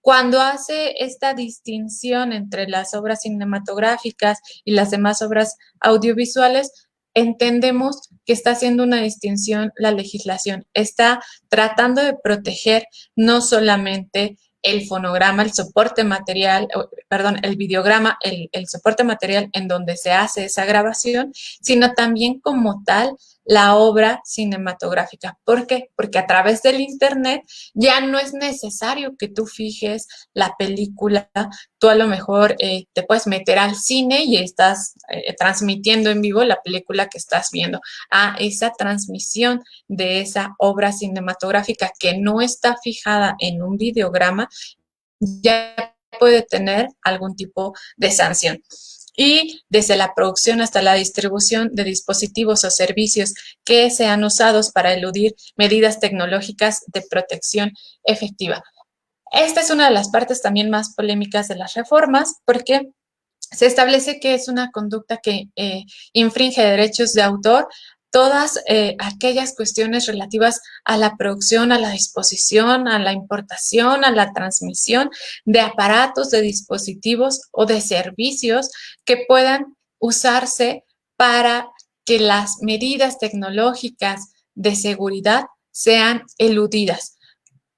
[SPEAKER 2] Cuando hace esta distinción entre las obras cinematográficas y las demás obras audiovisuales, entendemos que está haciendo una distinción la legislación. Está tratando de proteger no solamente el fonograma, el soporte material, perdón, el videograma, el soporte material en donde se hace esa grabación, sino también como tal la obra cinematográfica. ¿Por qué? Porque a través del Internet ya no es necesario que tú fijes la película. Tú a lo mejor te puedes meter al cine y estás transmitiendo en vivo la película que estás viendo. Esa transmisión de esa obra cinematográfica que no está fijada en un videograma ya puede tener algún tipo de sanción. Y desde la producción hasta la distribución de dispositivos o servicios que sean usados para eludir medidas tecnológicas de protección efectiva. Esta es una de las partes también más polémicas de las reformas, porque se establece que es una conducta que infringe derechos de autor todas aquellas cuestiones relativas a la producción, a la disposición, a la importación, a la transmisión de aparatos, de dispositivos o de servicios que puedan usarse para que las medidas tecnológicas de seguridad sean eludidas.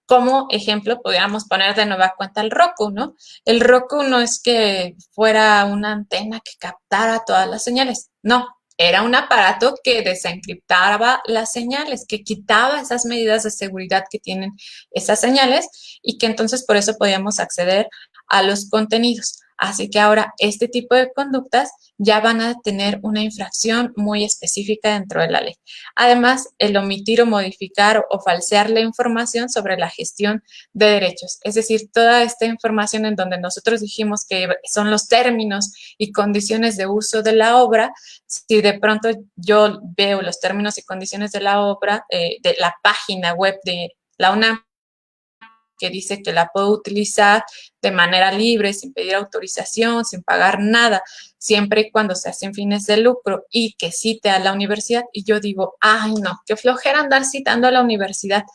[SPEAKER 2] Como ejemplo, podríamos poner de nueva cuenta el Roku, ¿no? El Roku no es que fuera una antena que captara todas las señales, no, era un aparato que desencriptaba las señales, que quitaba esas medidas de seguridad que tienen esas señales y que entonces por eso podíamos acceder a los contenidos. Así que ahora este tipo de conductas ya van a tener una infracción muy específica dentro de la ley. Además, el omitir o modificar o falsear la información sobre la gestión de derechos. Es decir, toda esta información en donde nosotros dijimos que son los términos y condiciones de uso de la obra, si de pronto yo veo los términos y condiciones de la obra, de la página web de la UNAM, que dice que la puedo utilizar de manera libre, sin pedir autorización, sin pagar nada, siempre y cuando se hacen fines de lucro y que cite a la universidad. Y yo digo, ay, no, qué flojera andar citando a la universidad.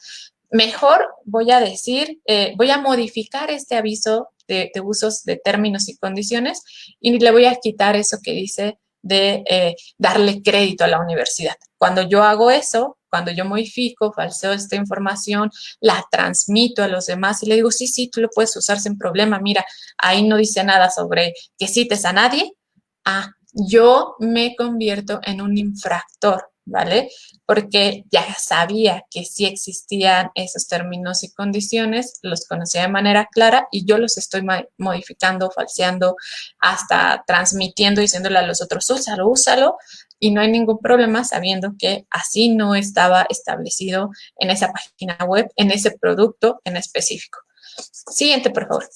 [SPEAKER 2] Mejor voy a decir, voy a modificar este aviso de usos de términos y condiciones y le voy a quitar eso que dice de darle crédito a la universidad. Cuando yo hago eso, cuando yo modifico, falseo esta información, la transmito a los demás y le digo, sí, sí, tú lo puedes usar sin problema. Mira, ahí no dice nada sobre que cites a nadie. Yo me convierto en un infractor, ¿vale? Porque ya sabía que sí existían esos términos y condiciones, los conocía de manera clara y yo los estoy modificando, falseando, hasta transmitiendo, diciéndole a los otros, úsalo, úsalo, y no hay ningún problema sabiendo que así no estaba establecido en esa página web, en ese producto en específico. Siguiente, por favor.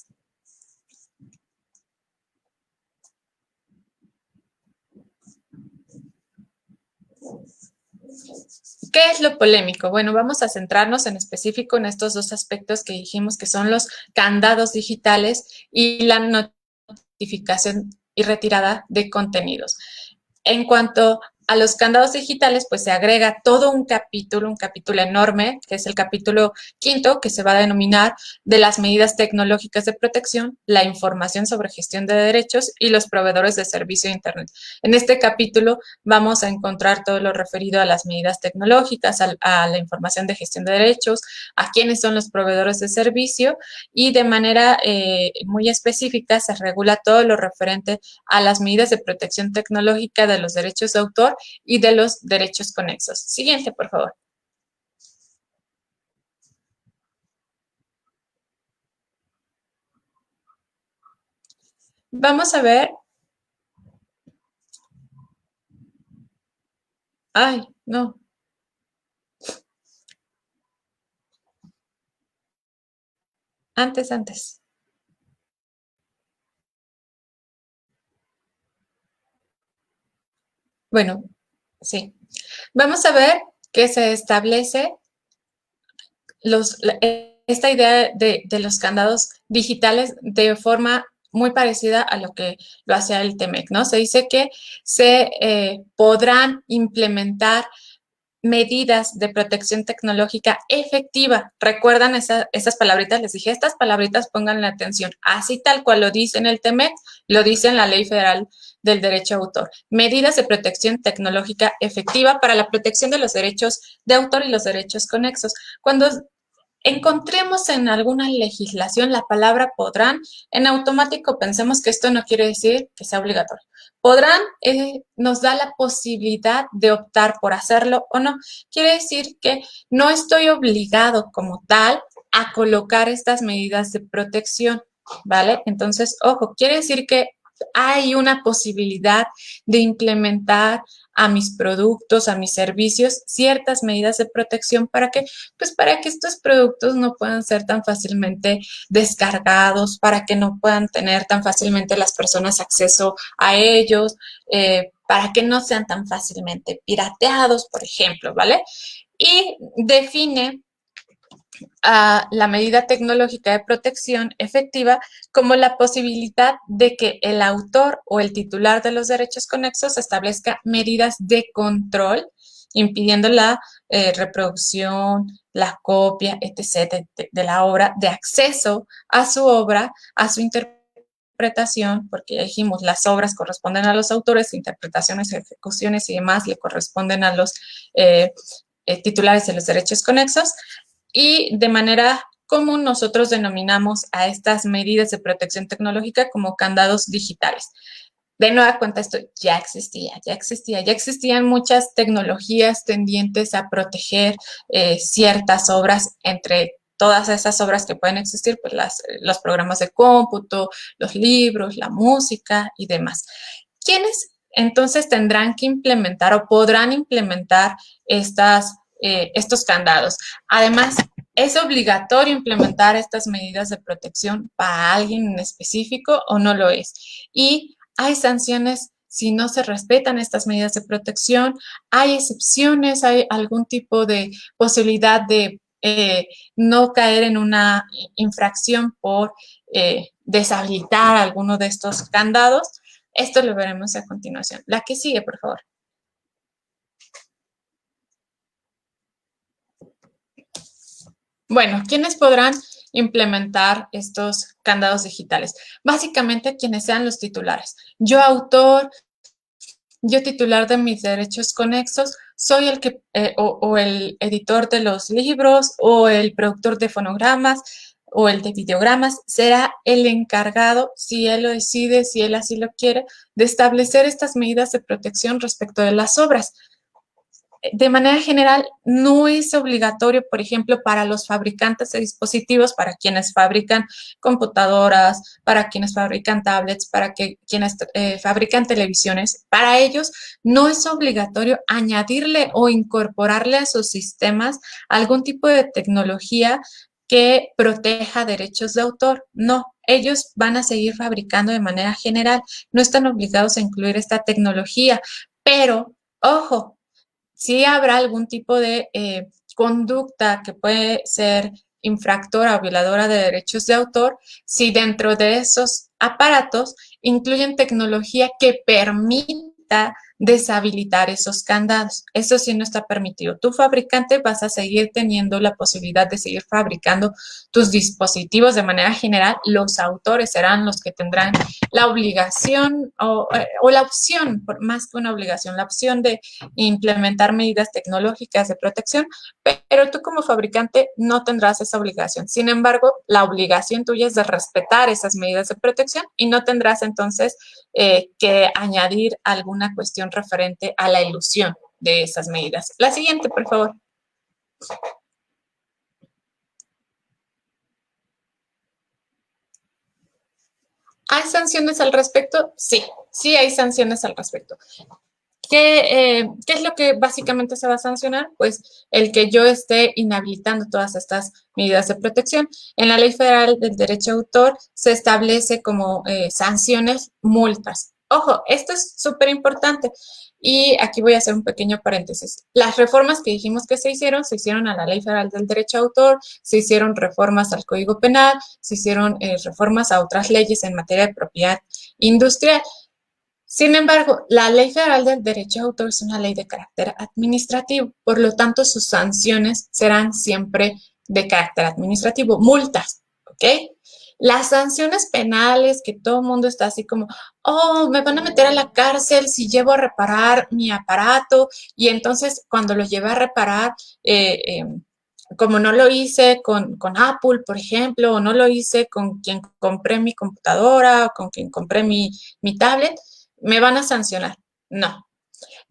[SPEAKER 2] ¿Qué es lo polémico? Bueno, vamos a centrarnos en específico en estos dos aspectos que dijimos que son los candados digitales y la notificación y retirada de contenidos. En cuanto a los candados digitales, pues se agrega todo un capítulo enorme, que es el capítulo 5, que se va a denominar de las medidas tecnológicas de protección, la información sobre gestión de derechos y los proveedores de servicio de Internet. En este capítulo vamos a encontrar todo lo referido a las medidas tecnológicas, a la información de gestión de derechos, a quiénes son los proveedores de servicio y de manera muy específica se regula todo lo referente a las medidas de protección tecnológica de los derechos de autor y de los derechos conexos. Siguiente, por favor. Vamos a ver. Ay, no. Antes. Bueno, sí. Vamos a ver que se establece esta idea de los candados digitales de forma muy parecida a lo que lo hacía el TEMEC, ¿no? Se dice que se podrán implementar medidas de protección tecnológica efectiva. ¿Recuerdan esas palabritas? Les dije, estas palabritas pónganle atención. Así tal cual lo dice en el TEMEC, lo dice en la Ley Federal del Derecho de Autor. Medidas de protección tecnológica efectiva para la protección de los derechos de autor y los derechos conexos. Cuando encontremos en alguna legislación la palabra podrán, en automático pensemos que esto no quiere decir que sea obligatorio. Podrán nos da la posibilidad de optar por hacerlo o no. Quiere decir que no estoy obligado como tal a colocar estas medidas de protección, ¿vale? Entonces, ojo, quiere decir que hay una posibilidad de implementar a mis productos, a mis servicios, ciertas medidas de protección para que, pues para que estos productos no puedan ser tan fácilmente descargados, para que no puedan tener tan fácilmente las personas acceso a ellos, para que no sean tan fácilmente pirateados, por ejemplo, ¿vale? Y define a la medida tecnológica de protección efectiva como la posibilidad de que el autor o el titular de los derechos conexos establezca medidas de control, impidiendo la reproducción, la copia, etc. de la obra, de acceso a su obra, a su interpretación, porque ya dijimos, las obras corresponden a los autores, interpretaciones, ejecuciones y demás le corresponden a los titulares de los derechos conexos, y de manera común nosotros denominamos a estas medidas de protección tecnológica como candados digitales. De nueva cuenta, esto ya existían muchas tecnologías tendientes a proteger ciertas obras, entre todas esas obras que pueden existir, pues los programas de cómputo, los libros, la música y demás. ¿Quiénes entonces tendrán que implementar o podrán implementar estos candados? Además, ¿es obligatorio implementar estas medidas de protección para alguien en específico o no lo es? Y hay sanciones si no se respetan estas medidas de protección, hay excepciones, hay algún tipo de posibilidad de no caer en una infracción por deshabilitar alguno de estos candados. Esto lo veremos a continuación. La que sigue, por favor. Bueno, ¿quiénes podrán implementar estos candados digitales? Básicamente, quienes sean los titulares. Yo, autor, yo titular de mis derechos conexos, soy el que, o el editor de los libros, o el productor de fonogramas, o el de videogramas, será el encargado, si él lo decide, si él así lo quiere, de establecer estas medidas de protección respecto de las obras. De manera general, no es obligatorio, por ejemplo, para los fabricantes de dispositivos, para quienes fabrican computadoras, para quienes fabrican tablets, para quienes fabrican televisiones. Para ellos, no es obligatorio añadirle o incorporarle a sus sistemas algún tipo de tecnología que proteja derechos de autor. No, ellos van a seguir fabricando de manera general. No están obligados a incluir esta tecnología, pero, ojo, sí habrá algún tipo de conducta que puede ser infractora o violadora de derechos de autor si dentro de esos aparatos incluyen tecnología que permita deshabilitar esos candados. Eso sí no está permitido. Tu fabricante vas a seguir teniendo la posibilidad de seguir fabricando tus dispositivos de manera general. Los autores serán los que tendrán la obligación o la opción, más que una obligación, la opción de implementar medidas tecnológicas de protección, pero tú como fabricante no tendrás esa obligación. Sin embargo, la obligación tuya es de respetar esas medidas de protección y no tendrás entonces que añadir alguna cuestión referente a la ilusión de esas medidas. La siguiente, por favor. ¿Hay sanciones al respecto? Sí, sí hay sanciones al respecto. ¿Qué es lo que básicamente se va a sancionar? Pues el que yo esté inhabilitando todas estas medidas de protección. En la Ley Federal del Derecho de Autor se establece como sanciones multas. Ojo, esto es súper importante. Y aquí voy a hacer un pequeño paréntesis. Las reformas que dijimos que se hicieron a la Ley Federal del Derecho de Autor, se hicieron reformas al Código Penal, se hicieron reformas a otras leyes en materia de propiedad industrial. Sin embargo, la Ley Federal del Derecho de Autor es una ley de carácter administrativo, por lo tanto, sus sanciones serán siempre de carácter administrativo, multas, ¿ok? Las sanciones penales, que todo el mundo está así como, oh, me van a meter a la cárcel si llevo a reparar mi aparato, y entonces cuando lo lleve a reparar, como no lo hice con Apple, por ejemplo, o no lo hice con quien compré mi computadora o con quien compré mi tablet, me van a sancionar. No.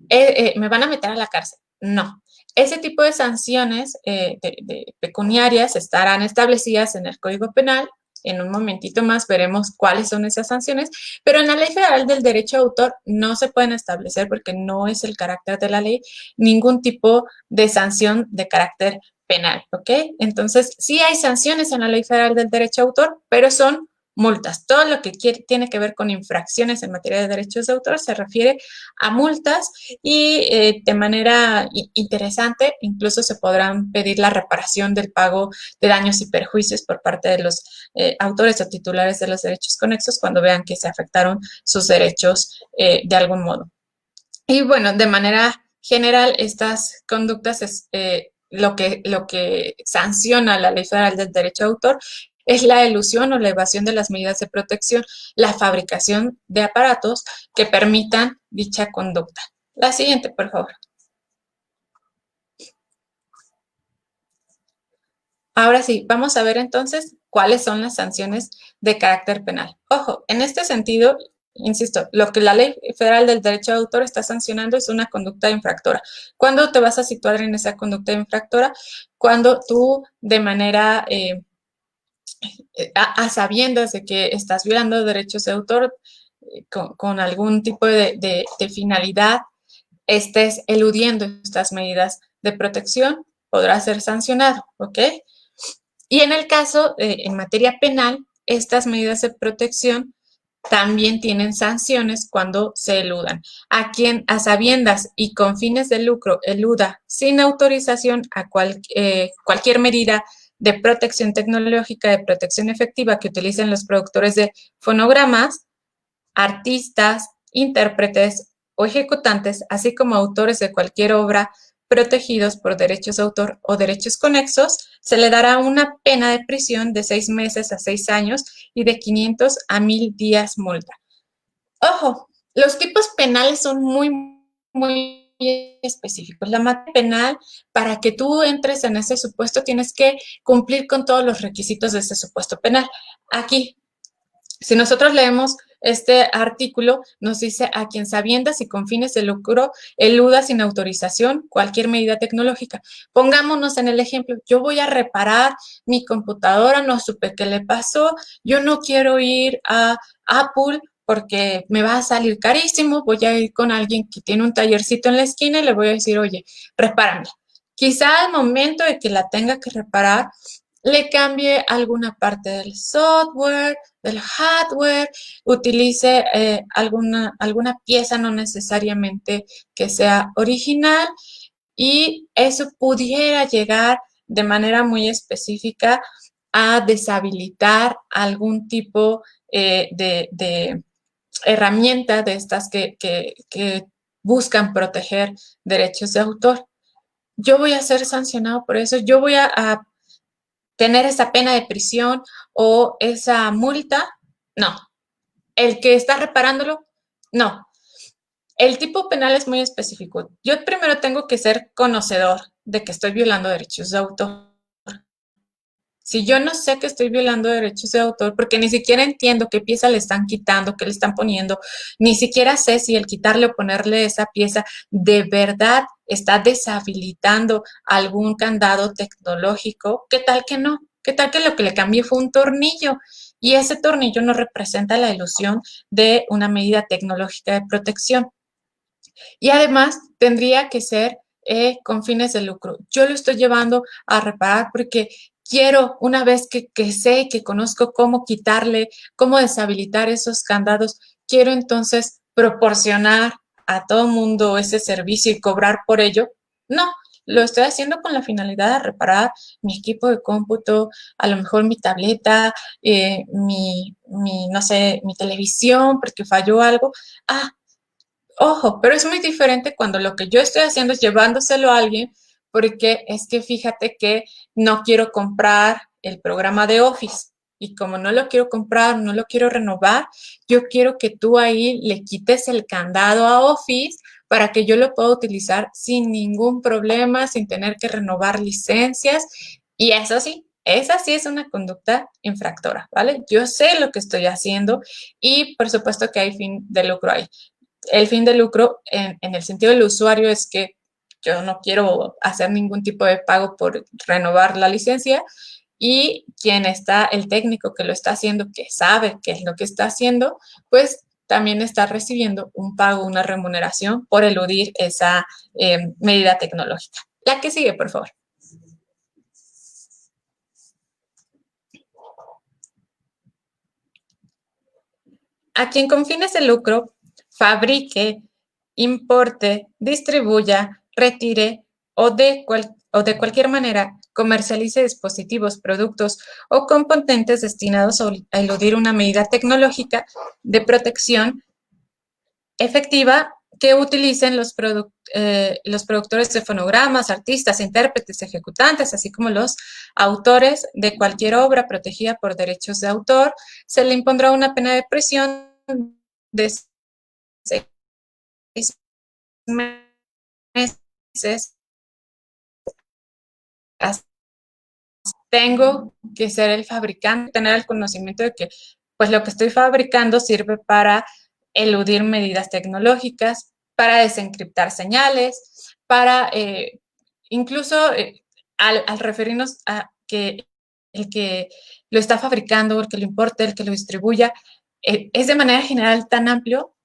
[SPEAKER 2] ¿Me van a meter a la cárcel? No. Ese tipo de sanciones de pecuniarias estarán establecidas en el Código Penal. En un momentito más veremos cuáles son esas sanciones, pero en la Ley Federal del Derecho de Autor no se pueden establecer porque no es el carácter de la ley ningún tipo de sanción de carácter penal, ¿ok? Entonces, sí hay sanciones en la Ley Federal del Derecho de Autor, pero son multas. Todo lo que tiene que ver con infracciones en materia de derechos de autor se refiere a multas y de manera interesante incluso se podrán pedir la reparación del pago de daños y perjuicios por parte de los autores o titulares de los derechos conexos cuando vean que se afectaron sus derechos de algún modo. Y bueno, de manera general, estas conductas es lo que sanciona la Ley Federal del Derecho de Autor es la elusión o la evasión de las medidas de protección, la fabricación de aparatos que permitan dicha conducta. La siguiente, por favor. Ahora sí, vamos a ver entonces cuáles son las sanciones de carácter penal. Ojo, en este sentido, insisto, lo que la Ley Federal del Derecho de Autor está sancionando es una conducta infractora. ¿Cuándo te vas a situar en esa conducta infractora? Cuando tú de manera a sabiendas de que estás violando derechos de autor con algún tipo de finalidad, estés eludiendo estas medidas de protección, podrá ser sancionado, ¿ok? Y en el caso, en materia penal, estas medidas de protección también tienen sanciones cuando se eludan. A quien a sabiendas y con fines de lucro eluda sin autorización a cualquier medida de protección tecnológica, de protección efectiva que utilicen los productores de fonogramas, artistas, intérpretes o ejecutantes, así como autores de cualquier obra protegidos por derechos de autor o derechos conexos, se le dará una pena de prisión de 6 meses a 6 años y de 500 a 1000 días multa. Ojo, los tipos penales son muy específicos. La materia penal, para que tú entres en ese supuesto, tienes que cumplir con todos los requisitos de ese supuesto penal. Aquí, si nosotros leemos este artículo, nos dice a quien sabiendas y con fines de lucro eluda sin autorización cualquier medida tecnológica. Pongámonos en el ejemplo, yo voy a reparar mi computadora, no supe qué le pasó, yo no quiero ir a Apple porque me va a salir carísimo, voy a ir con alguien que tiene un tallercito en la esquina y le voy a decir, oye, repárame. Quizá al momento de que la tenga que reparar, le cambie alguna parte del software, del hardware, utilice alguna pieza no necesariamente que sea original y eso pudiera llegar de manera muy específica a deshabilitar algún tipo de herramienta de estas que buscan proteger derechos de autor. Yo voy a ser sancionado por eso, yo voy a tener esa pena de prisión o esa multa, no. El que está reparándolo, no. El tipo penal es muy específico. Yo primero tengo que ser conocedor de que estoy violando derechos de autor. Si yo no sé que estoy violando derechos de autor, porque ni siquiera entiendo qué pieza le están quitando, qué le están poniendo, ni siquiera sé si el quitarle o ponerle esa pieza de verdad está deshabilitando algún candado tecnológico, ¿qué tal que no? ¿Qué tal que lo que le cambié fue un tornillo? Y ese tornillo no representa la ilusión de una medida tecnológica de protección. Y además tendría que ser con fines de lucro. Yo lo estoy llevando a reparar porque quiero, una vez que sé, que conozco cómo quitarle, cómo deshabilitar esos candados, quiero entonces proporcionar a todo mundo ese servicio y cobrar por ello. No, lo estoy haciendo con la finalidad de reparar mi equipo de cómputo, a lo mejor mi tableta, no sé, mi televisión, porque falló algo. Ah, ojo, pero es muy diferente cuando lo que yo estoy haciendo es llevándoselo a alguien, porque es que fíjate que no quiero comprar el programa de Office. Y como no lo quiero comprar, no lo quiero renovar, yo quiero que tú ahí le quites el candado a Office para que yo lo pueda utilizar sin ningún problema, sin tener que renovar licencias. Y eso sí, esa sí es una conducta infractora, ¿vale? Yo sé lo que estoy haciendo y por supuesto que hay fin de lucro ahí. El fin de lucro en el sentido del usuario es que yo no quiero hacer ningún tipo de pago por renovar la licencia y quien está, el técnico que lo está haciendo, que sabe qué es lo que está haciendo, pues también está recibiendo un pago, una remuneración por eludir esa medida tecnológica. La que sigue, por favor. A quien con fines de lucro fabrique, importe, distribuya, retire o de cualquier manera comercialice dispositivos, productos o componentes destinados a eludir una medida tecnológica de protección efectiva que utilicen los productores de fonogramas, artistas, intérpretes, ejecutantes, así como los autores de cualquier obra protegida por derechos de autor, se le impondrá una pena de prisión de 6 meses. Tengo que ser el fabricante, tener el conocimiento de que pues lo que estoy fabricando sirve para eludir medidas tecnológicas, para desencriptar señales, para incluso al referirnos a que el que lo está fabricando, el que lo importe, el que lo distribuya, es de manera general tan amplio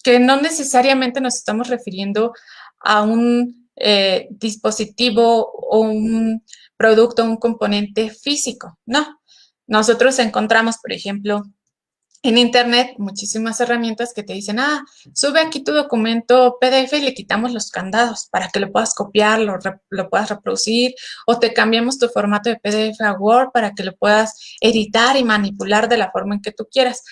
[SPEAKER 2] que no necesariamente nos estamos refiriendo a un dispositivo o un producto, un componente físico, no. Nosotros encontramos, por ejemplo, en Internet muchísimas herramientas que te dicen, sube aquí tu documento PDF y le quitamos los candados para que lo puedas copiar, lo puedas reproducir, o te cambiamos tu formato de PDF a Word para que lo puedas editar y manipular de la forma en que tú quieras.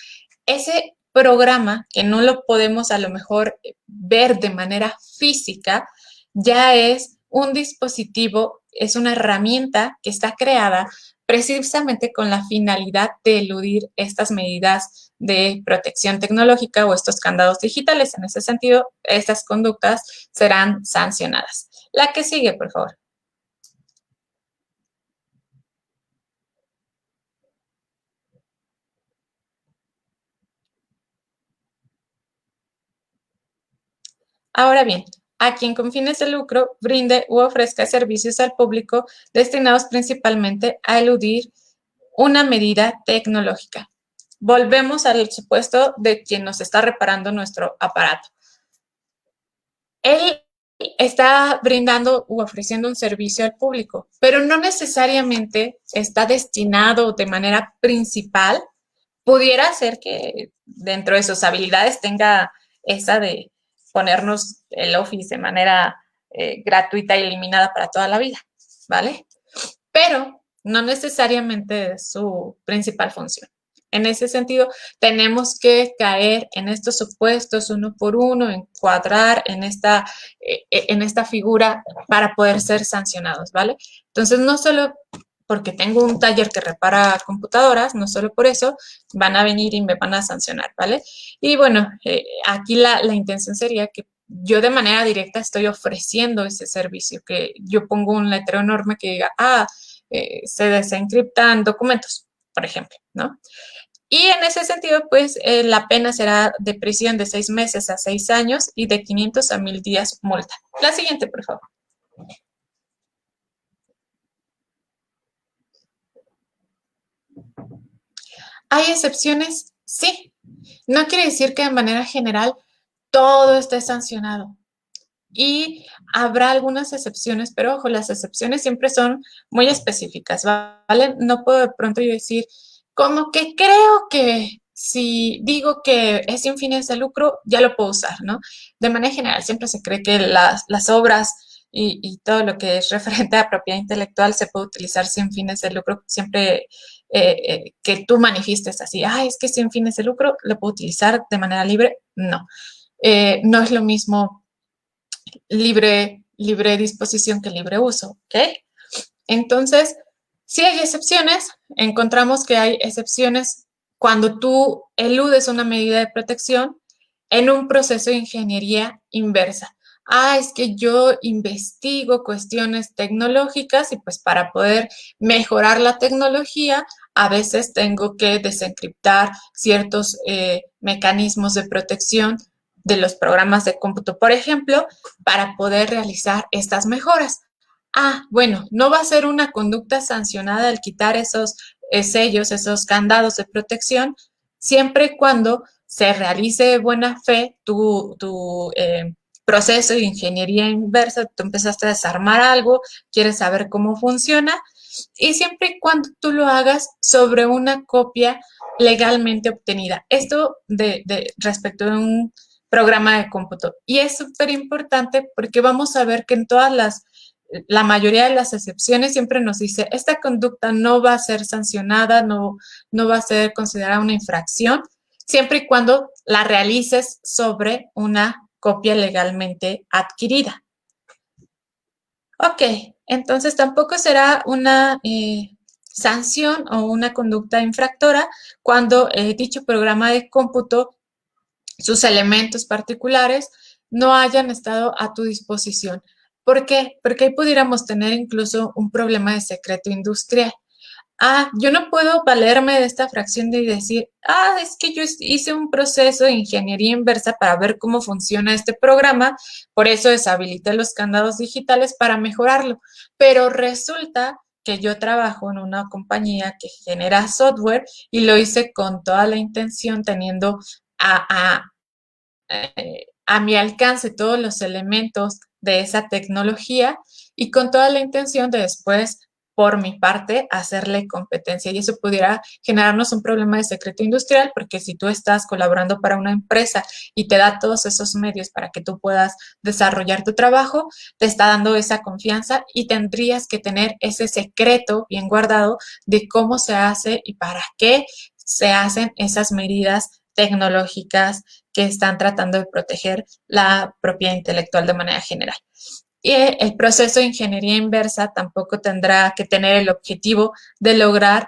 [SPEAKER 2] Ese programa, que no lo podemos a lo mejor ver de manera física, ya es un dispositivo, es una herramienta que está creada precisamente con la finalidad de eludir estas medidas de protección tecnológica o estos candados digitales. En ese sentido, estas conductas serán sancionadas. La que sigue, por favor. Ahora bien, a quien con fines de lucro brinde u ofrezca servicios al público destinados principalmente a eludir una medida tecnológica. Volvemos al supuesto de quien nos está reparando nuestro aparato. Él está brindando u ofreciendo un servicio al público, pero no necesariamente está destinado de manera principal. Pudiera ser que dentro de sus habilidades tenga esa de ponernos el Office de manera gratuita y eliminada para toda la vida, ¿vale? Pero no necesariamente es su principal función. En ese sentido, tenemos que caer en estos supuestos uno por uno, encuadrar en esta figura para poder ser sancionados, ¿vale? Entonces, no solo porque tengo un taller que repara computadoras, no solo por eso van a venir y me van a sancionar, ¿vale? Y bueno, aquí la intención sería que yo de manera directa estoy ofreciendo ese servicio, que yo pongo un letrero enorme que diga, se desencriptan documentos, por ejemplo, ¿no? Y en ese sentido, pues la pena será de prisión de 6 meses a 6 años y de 500 a 1000 días multa. La siguiente, por favor. ¿Hay excepciones? Sí. No quiere decir que de manera general todo esté sancionado. Y habrá algunas excepciones, pero ojo, las excepciones siempre son muy específicas, ¿vale? No puedo de pronto yo decir, como que creo que si digo que es sin fines de lucro, ya lo puedo usar, ¿no? De manera general, siempre se cree que las obras y todo lo que es referente a propiedad intelectual se puede utilizar sin fines de lucro, siempre que tú manifiestes así, es que sin fines de lucro lo puedo utilizar de manera libre, no. No es lo mismo libre disposición que libre uso, ¿ok? Entonces, si hay excepciones, encontramos que hay excepciones cuando tú eludes una medida de protección en un proceso de ingeniería inversa. Es que yo investigo cuestiones tecnológicas y pues para poder mejorar la tecnología, a veces tengo que desencriptar ciertos mecanismos de protección de los programas de cómputo, por ejemplo, para poder realizar estas mejoras. Bueno, no va a ser una conducta sancionada el quitar esos sellos, esos candados de protección, siempre y cuando se realice de buena fe tu proceso de ingeniería inversa, tú empezaste a desarmar algo, quieres saber cómo funciona, y siempre y cuando tú lo hagas sobre una copia legalmente obtenida. Esto respecto de un programa de cómputo. Y es súper importante porque vamos a ver que en la mayoría de las excepciones siempre nos dice, esta conducta no va a ser sancionada, no va a ser considerada una infracción, siempre y cuando la realices sobre una copia legalmente adquirida. Ok, entonces tampoco será una sanción o una conducta infractora cuando dicho programa de cómputo, sus elementos particulares, no hayan estado a tu disposición. ¿Por qué? Porque ahí pudiéramos tener incluso un problema de secreto industrial. Yo no puedo valerme de esta fracción de decir, es que yo hice un proceso de ingeniería inversa para ver cómo funciona este programa, por eso deshabilité los candados digitales para mejorarlo. Pero resulta que yo trabajo en una compañía que genera software y lo hice con toda la intención, teniendo a mi alcance todos los elementos de esa tecnología y con toda la intención de después, por mi parte, hacerle competencia. Y eso pudiera generarnos un problema de secreto industrial, porque si tú estás colaborando para una empresa y te da todos esos medios para que tú puedas desarrollar tu trabajo, te está dando esa confianza y tendrías que tener ese secreto bien guardado de cómo se hace y para qué se hacen esas medidas tecnológicas que están tratando de proteger la propiedad intelectual de manera general. Y el proceso de ingeniería inversa tampoco tendrá que tener el objetivo de lograr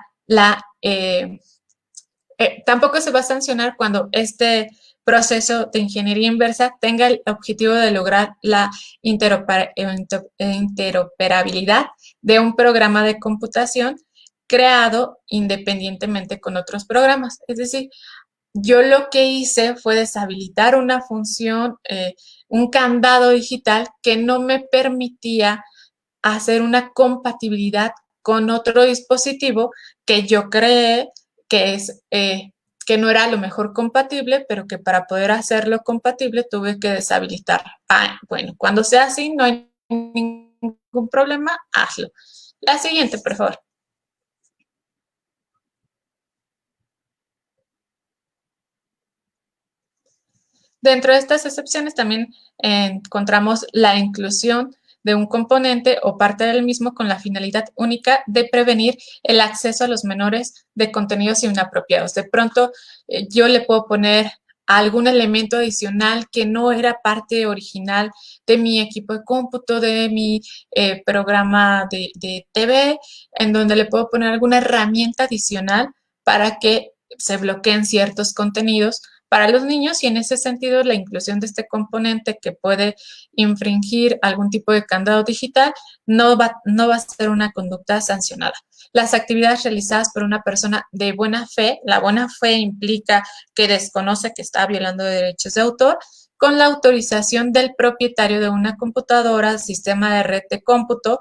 [SPEAKER 2] tampoco se va a sancionar cuando este proceso de ingeniería inversa tenga el objetivo de lograr la interoperabilidad de un programa de computación creado independientemente con otros programas. Es decir, yo lo que hice fue deshabilitar una función, un candado digital que no me permitía hacer una compatibilidad con otro dispositivo que yo creé, que es que no era a lo mejor compatible, pero que para poder hacerlo compatible tuve que deshabilitar. Bueno, cuando sea así, no hay ningún problema, hazlo. La siguiente, por favor. Dentro de estas excepciones también encontramos la inclusión de un componente o parte del mismo con la finalidad única de prevenir el acceso a los menores de contenidos inapropiados. De pronto, yo le puedo poner algún elemento adicional que no era parte original de mi equipo de cómputo, de mi programa de TV, en donde le puedo poner alguna herramienta adicional para que se bloqueen ciertos contenidos para los niños, y en ese sentido la inclusión de este componente que puede infringir algún tipo de candado digital no va a ser una conducta sancionada. Las actividades realizadas por una persona de buena fe, la buena fe implica que desconoce que está violando derechos de autor, con la autorización del propietario de una computadora, sistema de red de cómputo,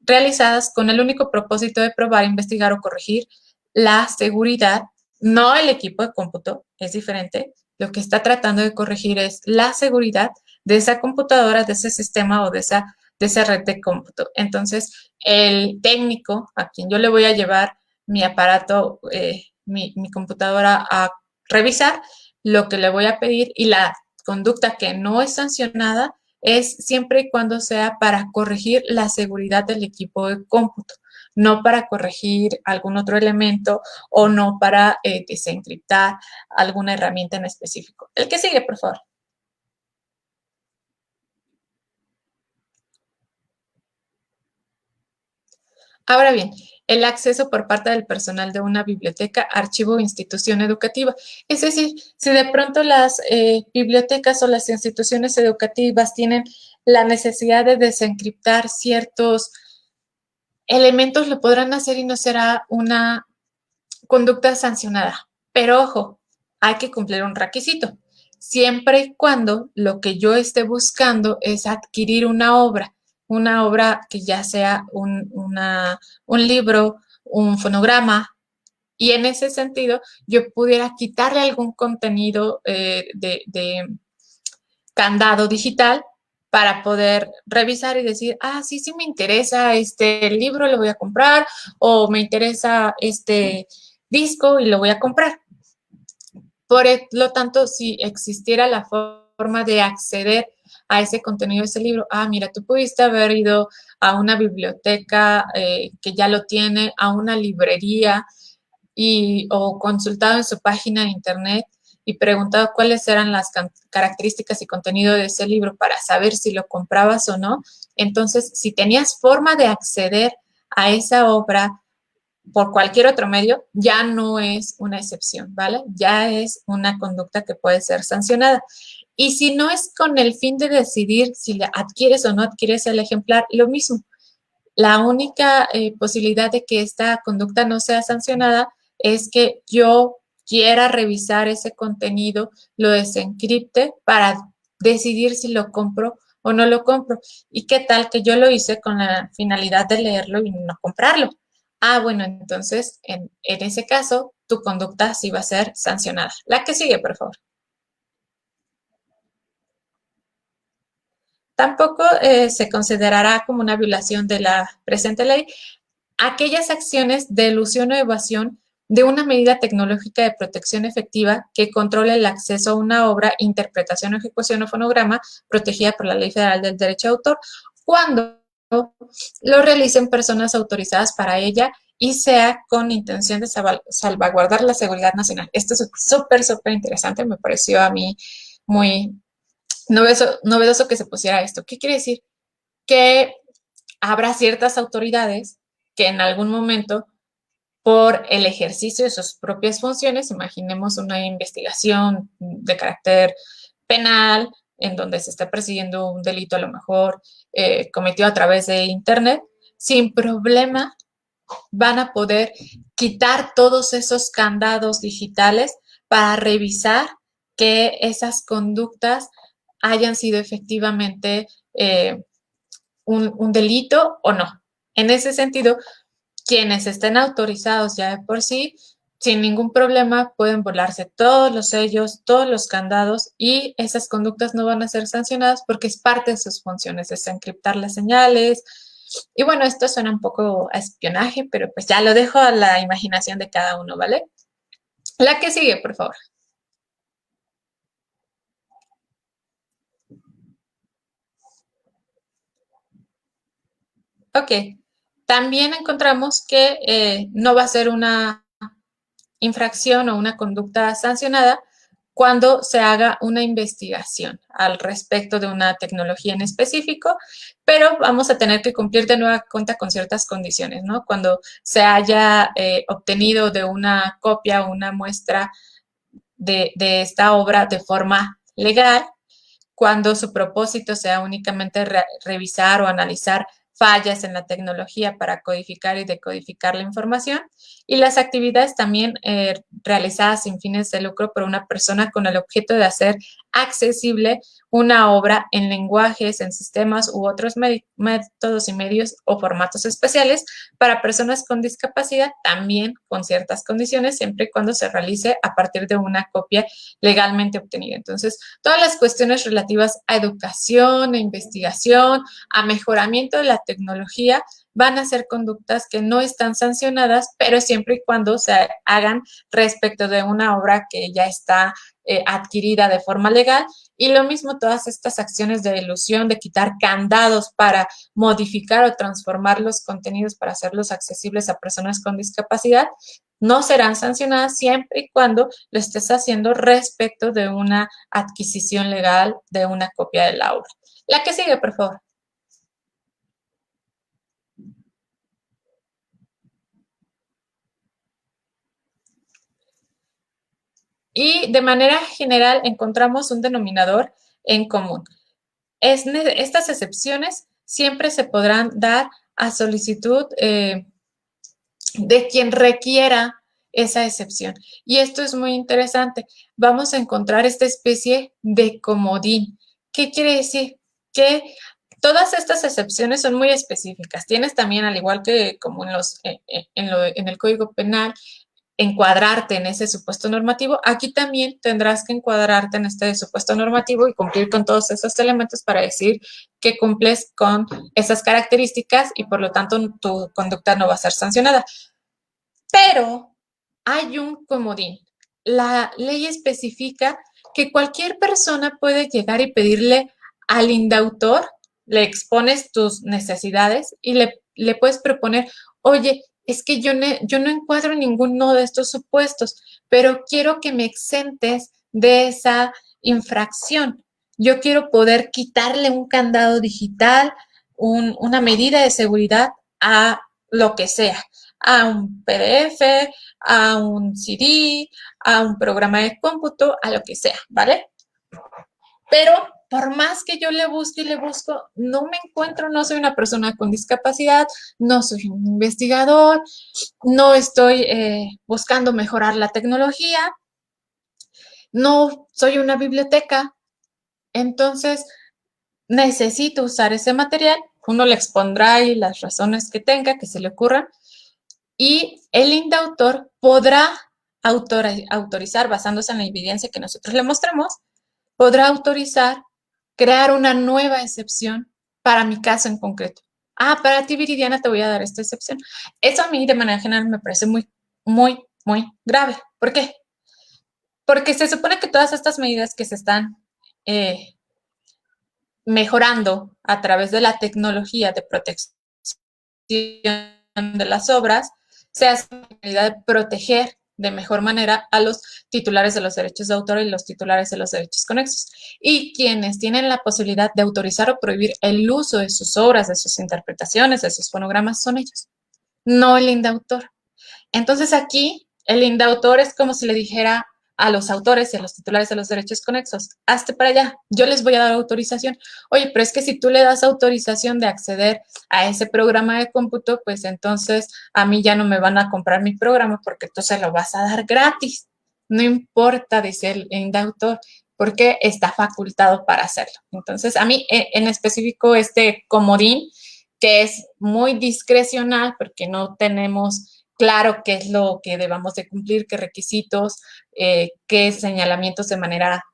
[SPEAKER 2] realizadas con el único propósito de probar, investigar o corregir la seguridad, no el equipo de cómputo, es diferente. Lo que está tratando de corregir es la seguridad de esa computadora, de ese sistema o de esa red de cómputo. Entonces, el técnico a quien yo le voy a llevar mi aparato, mi computadora a revisar, lo que le voy a pedir y la conducta que no es sancionada es siempre y cuando sea para corregir la seguridad del equipo de cómputo, no para corregir algún otro elemento o no para desencriptar alguna herramienta en específico. El que sigue, por favor. Ahora bien, el acceso por parte del personal de una biblioteca, archivo o institución educativa. Es decir, si de pronto las bibliotecas o las instituciones educativas tienen la necesidad de desencriptar ciertos elementos lo podrán hacer y no será una conducta sancionada. Pero ojo, hay que cumplir un requisito. Siempre y cuando lo que yo esté buscando es adquirir una obra que ya sea un libro, un fonograma, y en ese sentido yo pudiera quitarle algún contenido de candado digital para poder revisar y decir, ah, sí, sí me interesa este libro, lo voy a comprar, o me interesa este disco y lo voy a comprar. Por lo tanto, si existiera la forma de acceder a ese contenido de ese libro, ah, mira, tú pudiste haber ido a una biblioteca que ya lo tiene, a una librería o consultado en su página de internet y preguntado cuáles eran las características y contenido de ese libro para saber si lo comprabas o no. Entonces, si tenías forma de acceder a esa obra por cualquier otro medio, ya no es una excepción, ¿vale? Ya es una conducta que puede ser sancionada. Y si no es con el fin de decidir si adquieres o no adquieres el ejemplar, lo mismo. La única posibilidad de que esta conducta no sea sancionada es que yo quiera revisar ese contenido, lo desencripte para decidir si lo compro o no lo compro. ¿Y qué tal que yo lo hice con la finalidad de leerlo y no comprarlo? Ah, bueno, entonces en ese caso tu conducta sí va a ser sancionada. La que sigue, por favor. Tampoco se considerará como una violación de la presente ley aquellas acciones de elusión o evasión de una medida tecnológica de protección efectiva que controle el acceso a una obra, interpretación, ejecución o fonograma protegida por la Ley Federal del Derecho de Autor, cuando lo realicen personas autorizadas para ella y sea con intención de salvaguardar la seguridad nacional. Esto es súper, súper interesante, me pareció a mí muy novedoso que se pusiera esto. ¿Qué quiere decir? Que habrá ciertas autoridades que en algún momento, por el ejercicio de sus propias funciones, imaginemos una investigación de carácter penal, en donde se está persiguiendo un delito a lo mejor cometido a través de Internet, sin problema van a poder quitar todos esos candados digitales para revisar que esas conductas hayan sido efectivamente un delito o no. En ese sentido, quienes estén autorizados ya de por sí, sin ningún problema, pueden volarse todos los sellos, todos los candados y esas conductas no van a ser sancionadas porque es parte de sus funciones, es encriptar las señales. Y bueno, esto suena un poco a espionaje, pero pues ya lo dejo a la imaginación de cada uno, ¿vale? La que sigue, por favor. Ok. También encontramos que no va a ser una infracción o una conducta sancionada cuando se haga una investigación al respecto de una tecnología en específico, pero vamos a tener que cumplir de nueva cuenta con ciertas condiciones, ¿no? Cuando se haya obtenido de una copia o una muestra de esta obra de forma legal, cuando su propósito sea únicamente revisar o analizar fallas en la tecnología para codificar y decodificar la información y las actividades también realizadas sin fines de lucro por una persona con el objeto de hacer accesible una obra en lenguajes, en sistemas u otros métodos y medios o formatos especiales para personas con discapacidad, también con ciertas condiciones, siempre y cuando se realice a partir de una copia legalmente obtenida. Entonces, todas las cuestiones relativas a educación, a investigación, a mejoramiento de la tecnología, van a ser conductas que no están sancionadas, pero siempre y cuando se hagan respecto de una obra que ya está adquirida de forma legal. Y lo mismo todas estas acciones de ilusión, de quitar candados para modificar o transformar los contenidos para hacerlos accesibles a personas con discapacidad, no serán sancionadas siempre y cuando lo estés haciendo respecto de una adquisición legal de una copia de la obra. La que sigue, por favor. Y de manera general encontramos un denominador en común. Estas excepciones siempre se podrán dar a solicitud de quien requiera esa excepción. Y esto es muy interesante. Vamos a encontrar esta especie de comodín. ¿Qué quiere decir? Que todas estas excepciones son muy específicas. Tienes también, al igual que como en el Código Penal, encuadrarte en ese supuesto normativo, aquí también tendrás que encuadrarte en este supuesto normativo y cumplir con todos esos elementos para decir que cumples con esas características y por lo tanto tu conducta no va a ser sancionada. Pero hay un comodín. La ley especifica que cualquier persona puede llegar y pedirle al indautor, le expones tus necesidades y le puedes proponer, oye, es que yo no encuadro ninguno de estos supuestos, pero quiero que me exentes de esa infracción. Yo quiero poder quitarle un candado digital, una medida de seguridad a lo que sea, a un PDF, a un CD, a un programa de cómputo, a lo que sea, ¿vale? Pero por más que yo le busque y le busco, no me encuentro, no soy una persona con discapacidad, no soy un investigador, no estoy buscando mejorar la tecnología, no soy una biblioteca, entonces necesito usar ese material, uno le expondrá ahí las razones que tenga, que se le ocurran, y el indautor podrá autorizar, basándose en la evidencia que nosotros le mostramos, podrá autorizar crear una nueva excepción para mi caso en concreto. Ah, para ti, Viridiana, te voy a dar esta excepción. Eso a mí, de manera general, me parece muy, muy, muy grave. ¿Por qué? Porque se supone que todas estas medidas que se están mejorando a través de la tecnología de protección de las obras se hace con la finalidad de proteger de mejor manera a los titulares de los derechos de autor y los titulares de los derechos conexos. Y quienes tienen la posibilidad de autorizar o prohibir el uso de sus obras, de sus interpretaciones, de sus fonogramas, son ellos, no el indautor. Entonces aquí el indautor es como si le dijera a los autores y a los titulares de los derechos conexos, hazte para allá, yo les voy a dar autorización. Oye, pero es que si tú le das autorización de acceder a ese programa de cómputo, pues entonces a mí ya no me van a comprar mi programa porque tú se lo vas a dar gratis. No importa, dice el indautor, porque está facultado para hacerlo. Entonces, a mí en específico este comodín, que es muy discrecional porque no tenemos claro qué es lo que debamos de cumplir, qué requisitos, qué señalamientos de manera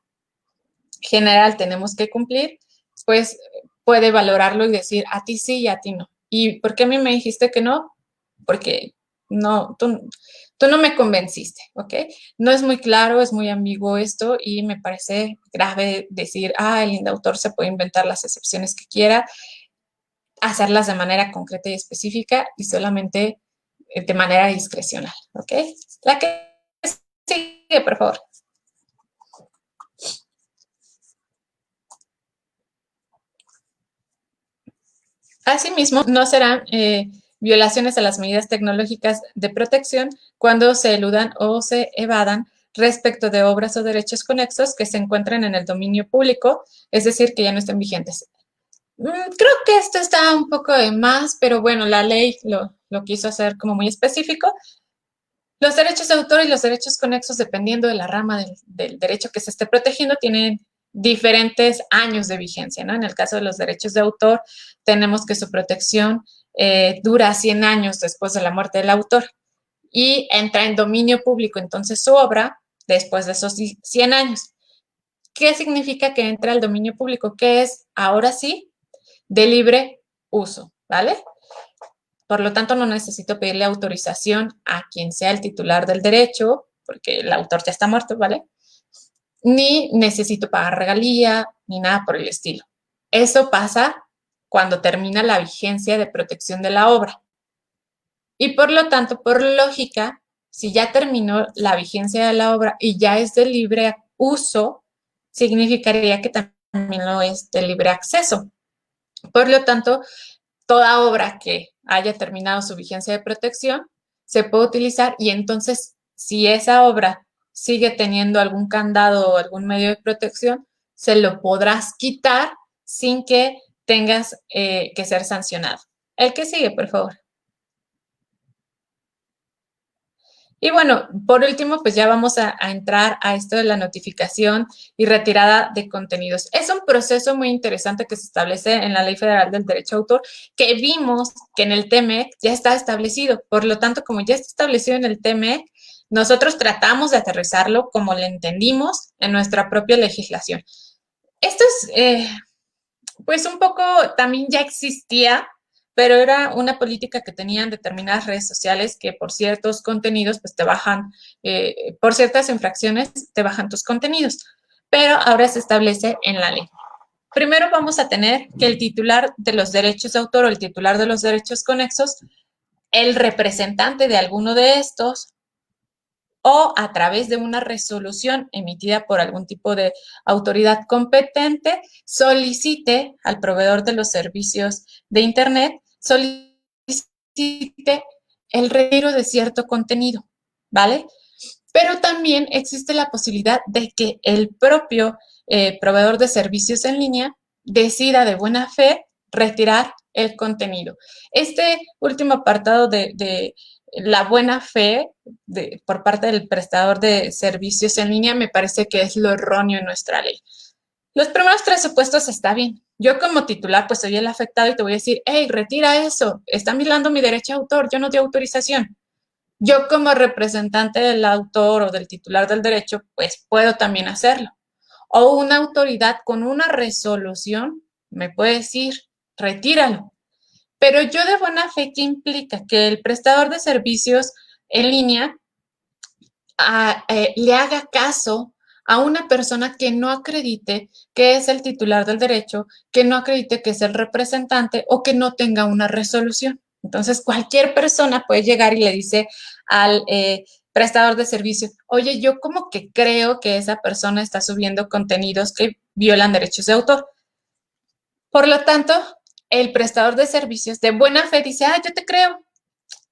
[SPEAKER 2] general tenemos que cumplir, pues puede valorarlo y decir a ti sí y a ti no. ¿Y por qué a mí me dijiste que no? Porque no, tú no me convenciste, ¿ok? No es muy claro, es muy ambiguo esto y me parece grave decir, el indautor se puede inventar las excepciones que quiera, hacerlas de manera concreta y específica y solamente de manera discrecional, ¿ok? La que sigue, por favor. Asimismo, no serán violaciones a las medidas tecnológicas de protección cuando se eludan o se evadan respecto de obras o derechos conexos que se encuentren en el dominio público, es decir, que ya no estén vigentes. Creo que esto está un poco de más, pero bueno, la ley lo quiso hacer como muy específico. Los derechos de autor y los derechos conexos, dependiendo de la rama del derecho que se esté protegiendo, tienen diferentes años de vigencia, ¿no? En el caso de los derechos de autor, tenemos que su protección dura 100 años después de la muerte del autor y entra en dominio público, entonces su obra, después de esos 100 años. ¿Qué significa que entra al dominio público? Que es, ahora sí, de libre uso, ¿vale? Por lo tanto, no necesito pedirle autorización a quien sea el titular del derecho, porque el autor ya está muerto, ¿vale? Ni necesito pagar regalía, ni nada por el estilo. Eso pasa cuando termina la vigencia de protección de la obra. Y por lo tanto, por lógica, si ya terminó la vigencia de la obra y ya es de libre uso, significaría que también lo es de libre acceso. Por lo tanto, toda obra que haya terminado su vigencia de protección se puede utilizar y entonces si esa obra sigue teniendo algún candado o algún medio de protección, se lo podrás quitar sin que tengas que ser sancionado. El que sigue, por favor. Y bueno, por último, pues ya vamos a entrar a esto de la notificación y retirada de contenidos. Es un proceso muy interesante que se establece en la Ley Federal del Derecho de Autor, que vimos que en el TEMEC ya está establecido. Por lo tanto, como ya está establecido en el TEMEC, nosotros tratamos de aterrizarlo como lo entendimos en nuestra propia legislación. Esto es, pues un poco también ya existía, pero era una política que tenían determinadas redes sociales que por ciertos contenidos, pues te bajan, por ciertas infracciones, te bajan tus contenidos. Pero ahora se establece en la ley. Primero vamos a tener que el titular de los derechos de autor o el titular de los derechos conexos, el representante de alguno de estos, o a través de una resolución emitida por algún tipo de autoridad competente, solicite al proveedor de los servicios de Internet, solicite el retiro de cierto contenido, ¿vale? Pero también existe la posibilidad de que el propio proveedor de servicios en línea decida de buena fe retirar el contenido. Este último apartado de la buena fe por parte del prestador de servicios en línea me parece que es lo erróneo en nuestra ley. Los primeros tres supuestos está bien. Yo como titular pues soy el afectado y te voy a decir, hey, retira eso, están violando mi derecho de autor, yo no di autorización. Yo como representante del autor o del titular del derecho pues puedo también hacerlo. O una autoridad con una resolución me puede decir, retíralo. Pero yo de buena fe, ¿qué implica? Que el prestador de servicios en línea le haga caso a una persona que no acredite que es el titular del derecho, que no acredite que es el representante o que no tenga una resolución. Entonces, cualquier persona puede llegar y le dice al prestador de servicios, oye, yo como que creo que esa persona está subiendo contenidos que violan derechos de autor. Por lo tanto, el prestador de servicios de buena fe dice, yo te creo,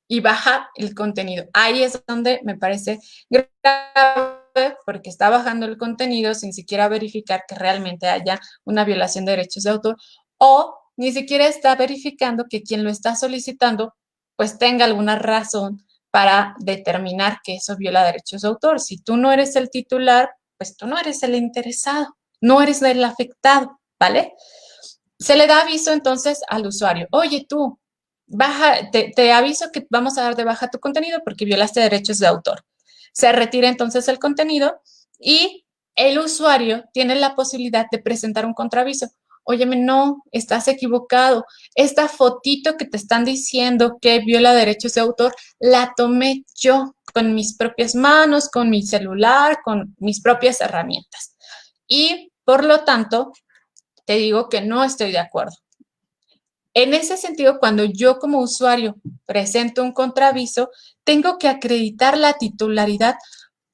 [SPEAKER 2] y baja el contenido. Ahí es donde me parece grave porque está bajando el contenido sin siquiera verificar que realmente haya una violación de derechos de autor o ni siquiera está verificando que quien lo está solicitando pues tenga alguna razón para determinar que eso viola derechos de autor. Si tú no eres el titular, pues tú no eres el interesado, no eres el afectado, ¿vale? Se le da aviso entonces al usuario. Oye, tú, te aviso que vamos a dar de baja tu contenido porque violaste derechos de autor. Se retira entonces el contenido y el usuario tiene la posibilidad de presentar un contraaviso. Óyeme, no, estás equivocado. Esta fotito que te están diciendo que viola derechos de autor, la tomé yo con mis propias manos, con mi celular, con mis propias herramientas. Y por lo tanto, te digo que no estoy de acuerdo. En ese sentido, cuando yo como usuario presento un contraaviso, tengo que acreditar la titularidad,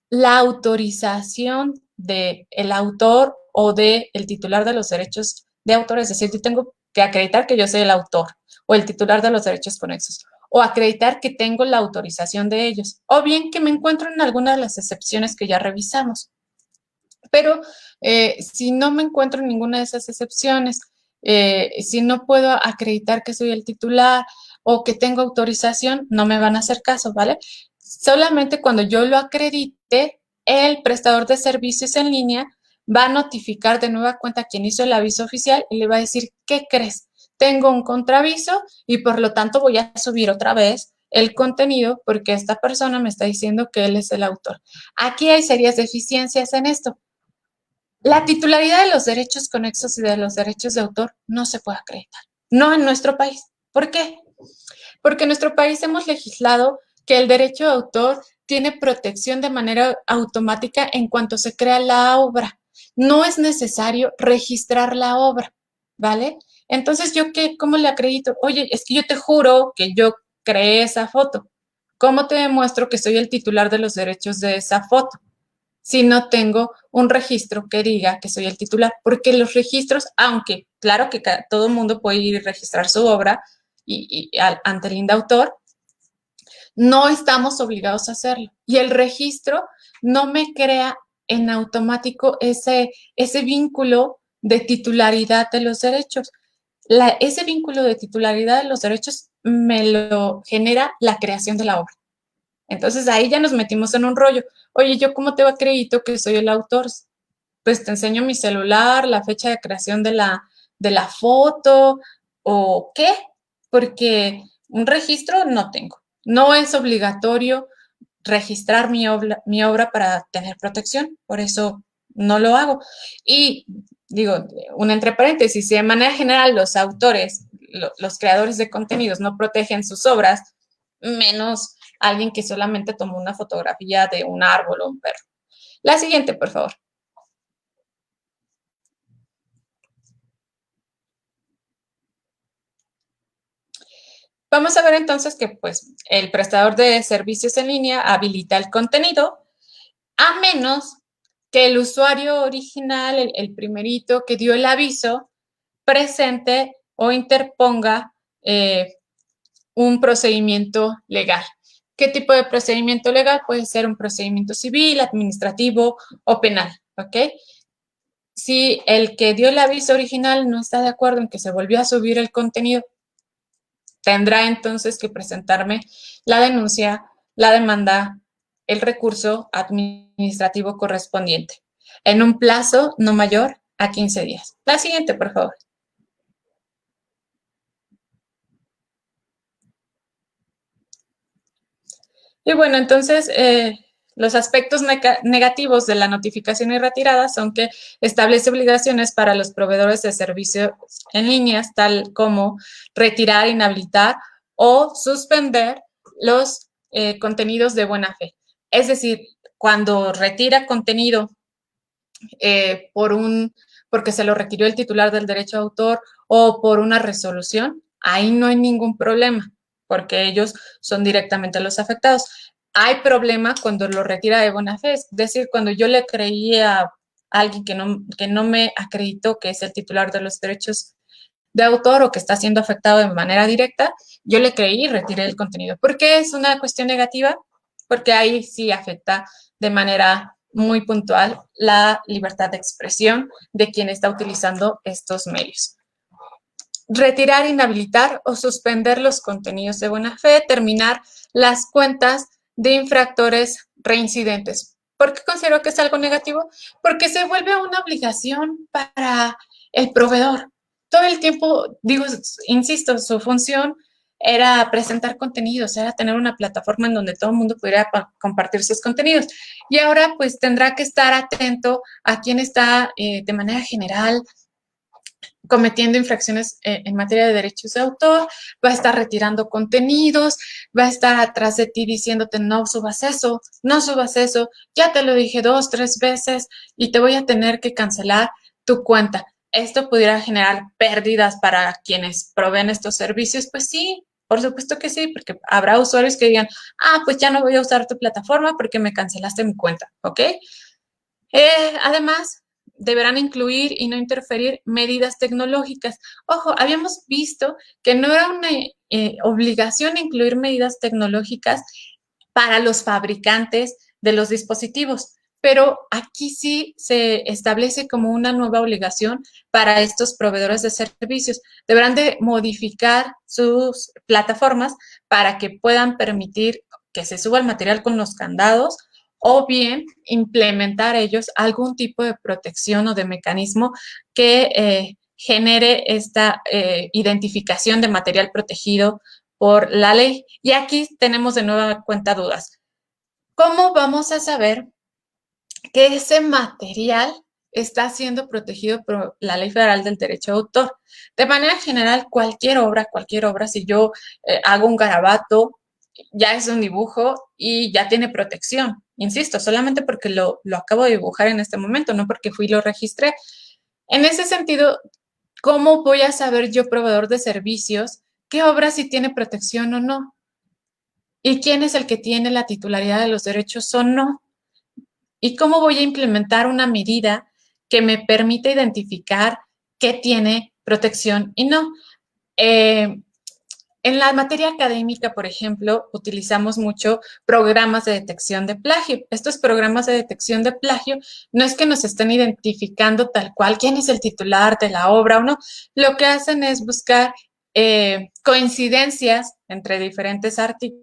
[SPEAKER 2] la autorización del autor o del titular de los derechos de autor. Es decir, yo tengo que acreditar que yo soy el autor o el titular de los derechos conexos o acreditar que tengo la autorización de ellos o bien que me encuentro en alguna de las excepciones que ya revisamos. Pero si no me encuentro en ninguna de esas excepciones, si no puedo acreditar que soy el titular o que tengo autorización, no me van a hacer caso, ¿vale? Solamente cuando yo lo acredite, el prestador de servicios en línea va a notificar de nueva cuenta a quien hizo el aviso oficial y le va a decir, ¿qué crees? Tengo un contraaviso y por lo tanto voy a subir otra vez el contenido porque esta persona me está diciendo que él es el autor. Aquí hay serias deficiencias en esto. La titularidad de los derechos conexos y de los derechos de autor no se puede acreditar, no en nuestro país. ¿Por qué? Porque en nuestro país hemos legislado que el derecho de autor tiene protección de manera automática en cuanto se crea la obra. No es necesario registrar la obra, ¿vale? Entonces, ¿yo qué? ¿Cómo le acredito? Oye, es que yo te juro que yo creé esa foto. ¿Cómo te demuestro que soy el titular de los derechos de esa foto? Si no tengo un registro que diga que soy el titular, porque los registros, aunque claro que todo el mundo puede ir y registrar su obra ante el indautor, no estamos obligados a hacerlo. Y el registro no me crea en automático ese vínculo de titularidad de los derechos. Ese vínculo de titularidad de los derechos me lo genera la creación de la obra. Entonces ahí ya nos metimos en un rollo. Oye, ¿yo cómo te va acredito que soy el autor? Pues te enseño mi celular, la fecha de creación de la foto o qué, porque un registro no tengo. No es obligatorio registrar mi obra para tener protección, por eso no lo hago. Y digo, un entre paréntesis, si de manera general los autores, los creadores de contenidos no protegen sus obras, menos alguien que solamente tomó una fotografía de un árbol o un perro. La siguiente, por favor. Vamos a ver entonces que pues, el prestador de servicios en línea habilita el contenido a menos que el usuario original, el primerito que dio el aviso, presente o interponga un procedimiento legal. ¿Qué tipo de procedimiento legal? Puede ser un procedimiento civil, administrativo o penal, ¿ok? Si el que dio el aviso original no está de acuerdo en que se volvió a subir el contenido, tendrá entonces que presentarme la denuncia, la demanda, el recurso administrativo correspondiente en un plazo no mayor a 15 días. La siguiente, por favor. Y bueno, entonces, los aspectos negativos de la notificación y retirada son que establece obligaciones para los proveedores de servicios en líneas, tal como retirar, inhabilitar o suspender los contenidos de buena fe. Es decir, cuando retira contenido porque se lo requirió el titular del derecho de autor o por una resolución, ahí no hay ningún problema, porque ellos son directamente los afectados. Hay problema cuando lo retira de buena fe, es decir, cuando yo le creí a alguien que no me acreditó que es el titular de los derechos de autor o que está siendo afectado de manera directa, yo le creí y retiré el contenido. ¿Por qué es una cuestión negativa? Porque ahí sí afecta de manera muy puntual la libertad de expresión de quien está utilizando estos medios. Retirar, inhabilitar o suspender los contenidos de buena fe, terminar las cuentas de infractores reincidentes. ¿Por qué considero que es algo negativo? Porque se vuelve una obligación para el proveedor. Todo el tiempo, digo, insisto, su función era presentar contenidos, era tener una plataforma en donde todo el mundo pudiera compartir sus contenidos. Y ahora pues tendrá que estar atento a quién está de manera general cometiendo infracciones en materia de derechos de autor, va a estar retirando contenidos, va a estar atrás de ti diciéndote no subas eso, no subas eso, ya te lo dije 2, 3 veces y te voy a tener que cancelar tu cuenta. ¿Esto pudiera generar pérdidas para quienes proveen estos servicios? Pues sí, por supuesto que sí, porque habrá usuarios que digan, pues ya no voy a usar tu plataforma porque me cancelaste mi cuenta, ¿ok? Además, deberán incluir y no interferir medidas tecnológicas. Ojo, habíamos visto que no era una obligación incluir medidas tecnológicas para los fabricantes de los dispositivos, pero aquí sí se establece como una nueva obligación para estos proveedores de servicios. Deberán de modificar sus plataformas para que puedan permitir que se suba el material con los candados o bien implementar ellos algún tipo de protección o de mecanismo que genere esta identificación de material protegido por la ley. Y aquí tenemos de nueva cuenta dudas. ¿Cómo vamos a saber que ese material está siendo protegido por la Ley Federal del Derecho de Autor? De manera general, cualquier obra, si yo hago un garabato, ya es un dibujo y ya tiene protección. Insisto, solamente porque lo acabo de dibujar en este momento, no porque fui y lo registré. En ese sentido, ¿cómo voy a saber yo, proveedor de servicios, qué obra sí tiene protección o no? ¿Y quién es el que tiene la titularidad de los derechos o no? ¿Y cómo voy a implementar una medida que me permita identificar qué tiene protección y no? En la materia académica, por ejemplo, utilizamos mucho programas de detección de plagio. Estos programas de detección de plagio no es que nos estén identificando tal cual quién es el titular de la obra o no. Lo que hacen es buscar coincidencias entre diferentes artículos,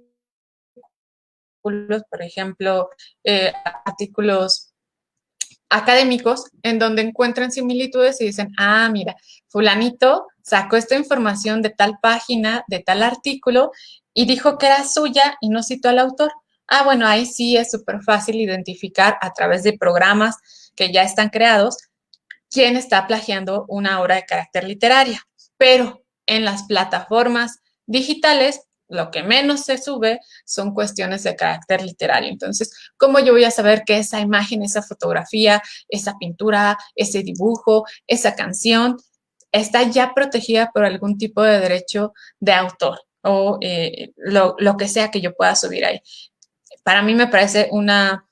[SPEAKER 2] por ejemplo, artículos académicos en donde encuentran similitudes y dicen, ah, mira, fulanito sacó esta información de tal página, de tal artículo y dijo que era suya y no citó al autor. Ah, bueno, ahí sí es súper fácil identificar a través de programas que ya están creados quién está plagiando una obra de carácter literario. Pero en las plataformas digitales, lo que menos se sube son cuestiones de carácter literario. Entonces, ¿cómo yo voy a saber que esa imagen, esa fotografía, esa pintura, ese dibujo, esa canción está ya protegida por algún tipo de derecho de autor o lo que sea que yo pueda subir ahí? Para mí me parece una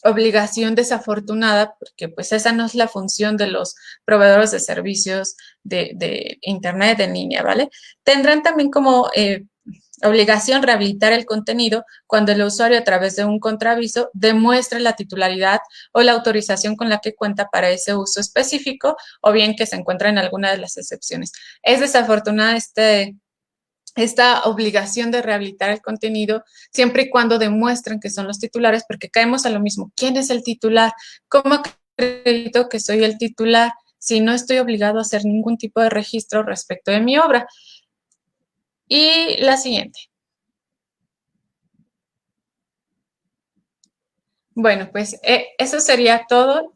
[SPEAKER 2] obligación desafortunada, porque pues esa no es la función de los proveedores de servicios de Internet en línea, ¿vale? Tendrán también como obligación rehabilitar el contenido cuando el usuario a través de un contraaviso demuestre la titularidad o la autorización con la que cuenta para ese uso específico o bien que se encuentra en alguna de las excepciones. Es desafortunada esta obligación de rehabilitar el contenido siempre y cuando demuestren que son los titulares, porque caemos a lo mismo. ¿Quién es el titular? ¿Cómo acredito que soy el titular si no estoy obligado a hacer ningún tipo de registro respecto de mi obra? Y la siguiente. Bueno, pues eso sería todo.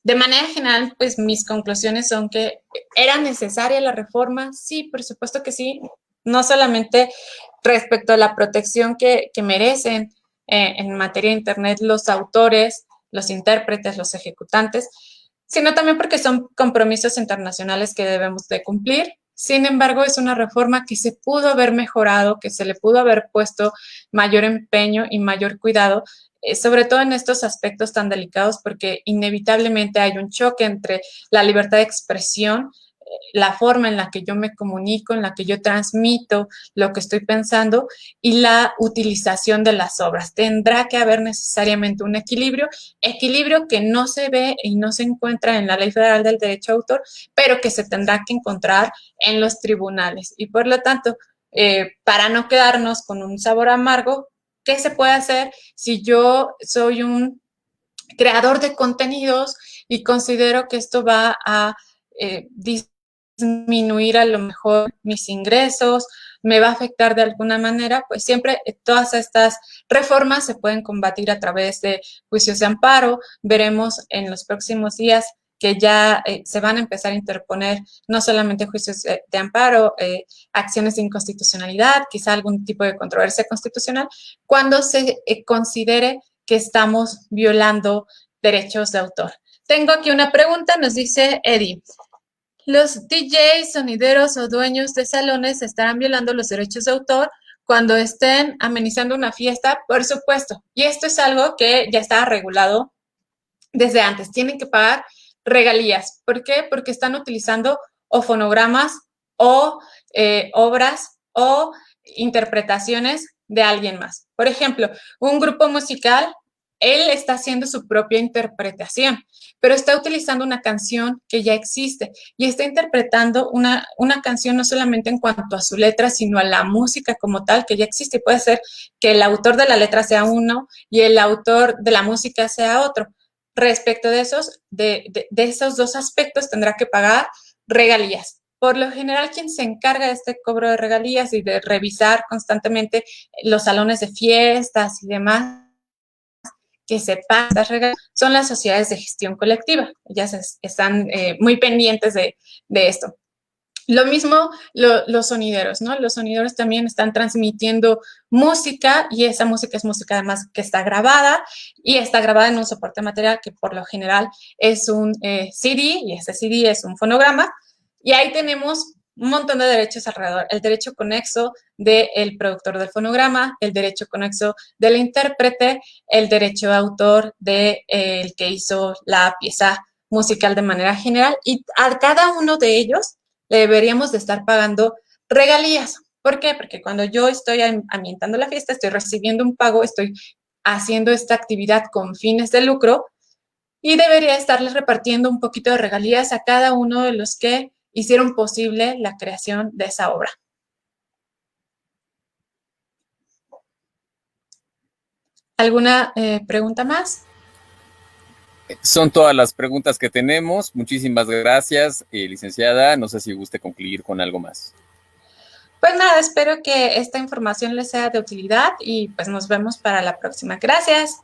[SPEAKER 2] De manera general, pues mis conclusiones son que era necesaria la reforma. Sí, por supuesto que sí. No solamente respecto a la protección que merecen en materia de Internet los autores, los intérpretes, los ejecutantes, sino también porque son compromisos internacionales que debemos de cumplir. Sin embargo, es una reforma que se pudo haber mejorado, que se le pudo haber puesto mayor empeño y mayor cuidado, sobre todo en estos aspectos tan delicados, porque inevitablemente hay un choque entre la libertad de expresión, la forma en la que yo me comunico, en la que yo transmito lo que estoy pensando y la utilización de las obras. Tendrá que haber necesariamente un equilibrio que no se ve y no se encuentra en la Ley Federal del Derecho de Autor, pero que se tendrá que encontrar en los tribunales. Y por lo tanto, para no quedarnos con un sabor amargo, ¿qué se puede hacer si yo soy un creador de contenidos y considero que esto va a disminuir a lo mejor mis ingresos, me va a afectar de alguna manera? Pues siempre todas estas reformas se pueden combatir a través de juicios de amparo. Veremos en los próximos días que ya se van a empezar a interponer no solamente juicios de amparo, acciones de inconstitucionalidad, quizá algún tipo de controversia constitucional, cuando se considere que estamos violando derechos de autor. Tengo aquí una pregunta, nos dice Eddie. ¿Los DJs, sonideros o dueños de salones estarán violando los derechos de autor cuando estén amenizando una fiesta? Por supuesto. Y esto es algo que ya está regulado desde antes. Tienen que pagar regalías. ¿Por qué? Porque están utilizando o fonogramas o obras o interpretaciones de alguien más. Por ejemplo, un grupo musical, él está haciendo su propia interpretación, pero está utilizando una canción que ya existe y está interpretando una canción no solamente en cuanto a su letra, sino a la música como tal que ya existe. Puede ser que el autor de la letra sea uno y el autor de la música sea otro. Respecto de esos dos aspectos, tendrá que pagar regalías. Por lo general, quien se encarga de este cobro de regalías y de revisar constantemente los salones de fiestas y demás que se pagan estas regalías son las sociedades de gestión colectiva. Ellas están muy pendientes de esto. Lo mismo los sonideros, ¿no? Los sonideros también están transmitiendo música y esa música es música además que está grabada y está grabada en un soporte material que por lo general es un CD y ese CD es un fonograma y ahí tenemos un montón de derechos alrededor. El derecho conexo del productor del fonograma, el derecho conexo del intérprete, el derecho de autor del que hizo la pieza musical de manera general y a cada uno de ellos le deberíamos de estar pagando regalías. ¿Por qué? Porque cuando yo estoy ambientando la fiesta, estoy recibiendo un pago, estoy haciendo esta actividad con fines de lucro y debería estarles repartiendo un poquito de regalías a cada uno de los que hicieron posible la creación de esa obra. ¿Alguna pregunta más?
[SPEAKER 1] Son todas las preguntas que tenemos. Muchísimas gracias, licenciada. No sé si guste concluir con algo más.
[SPEAKER 2] Pues nada, espero que esta información les sea de utilidad y pues nos vemos para la próxima. Gracias.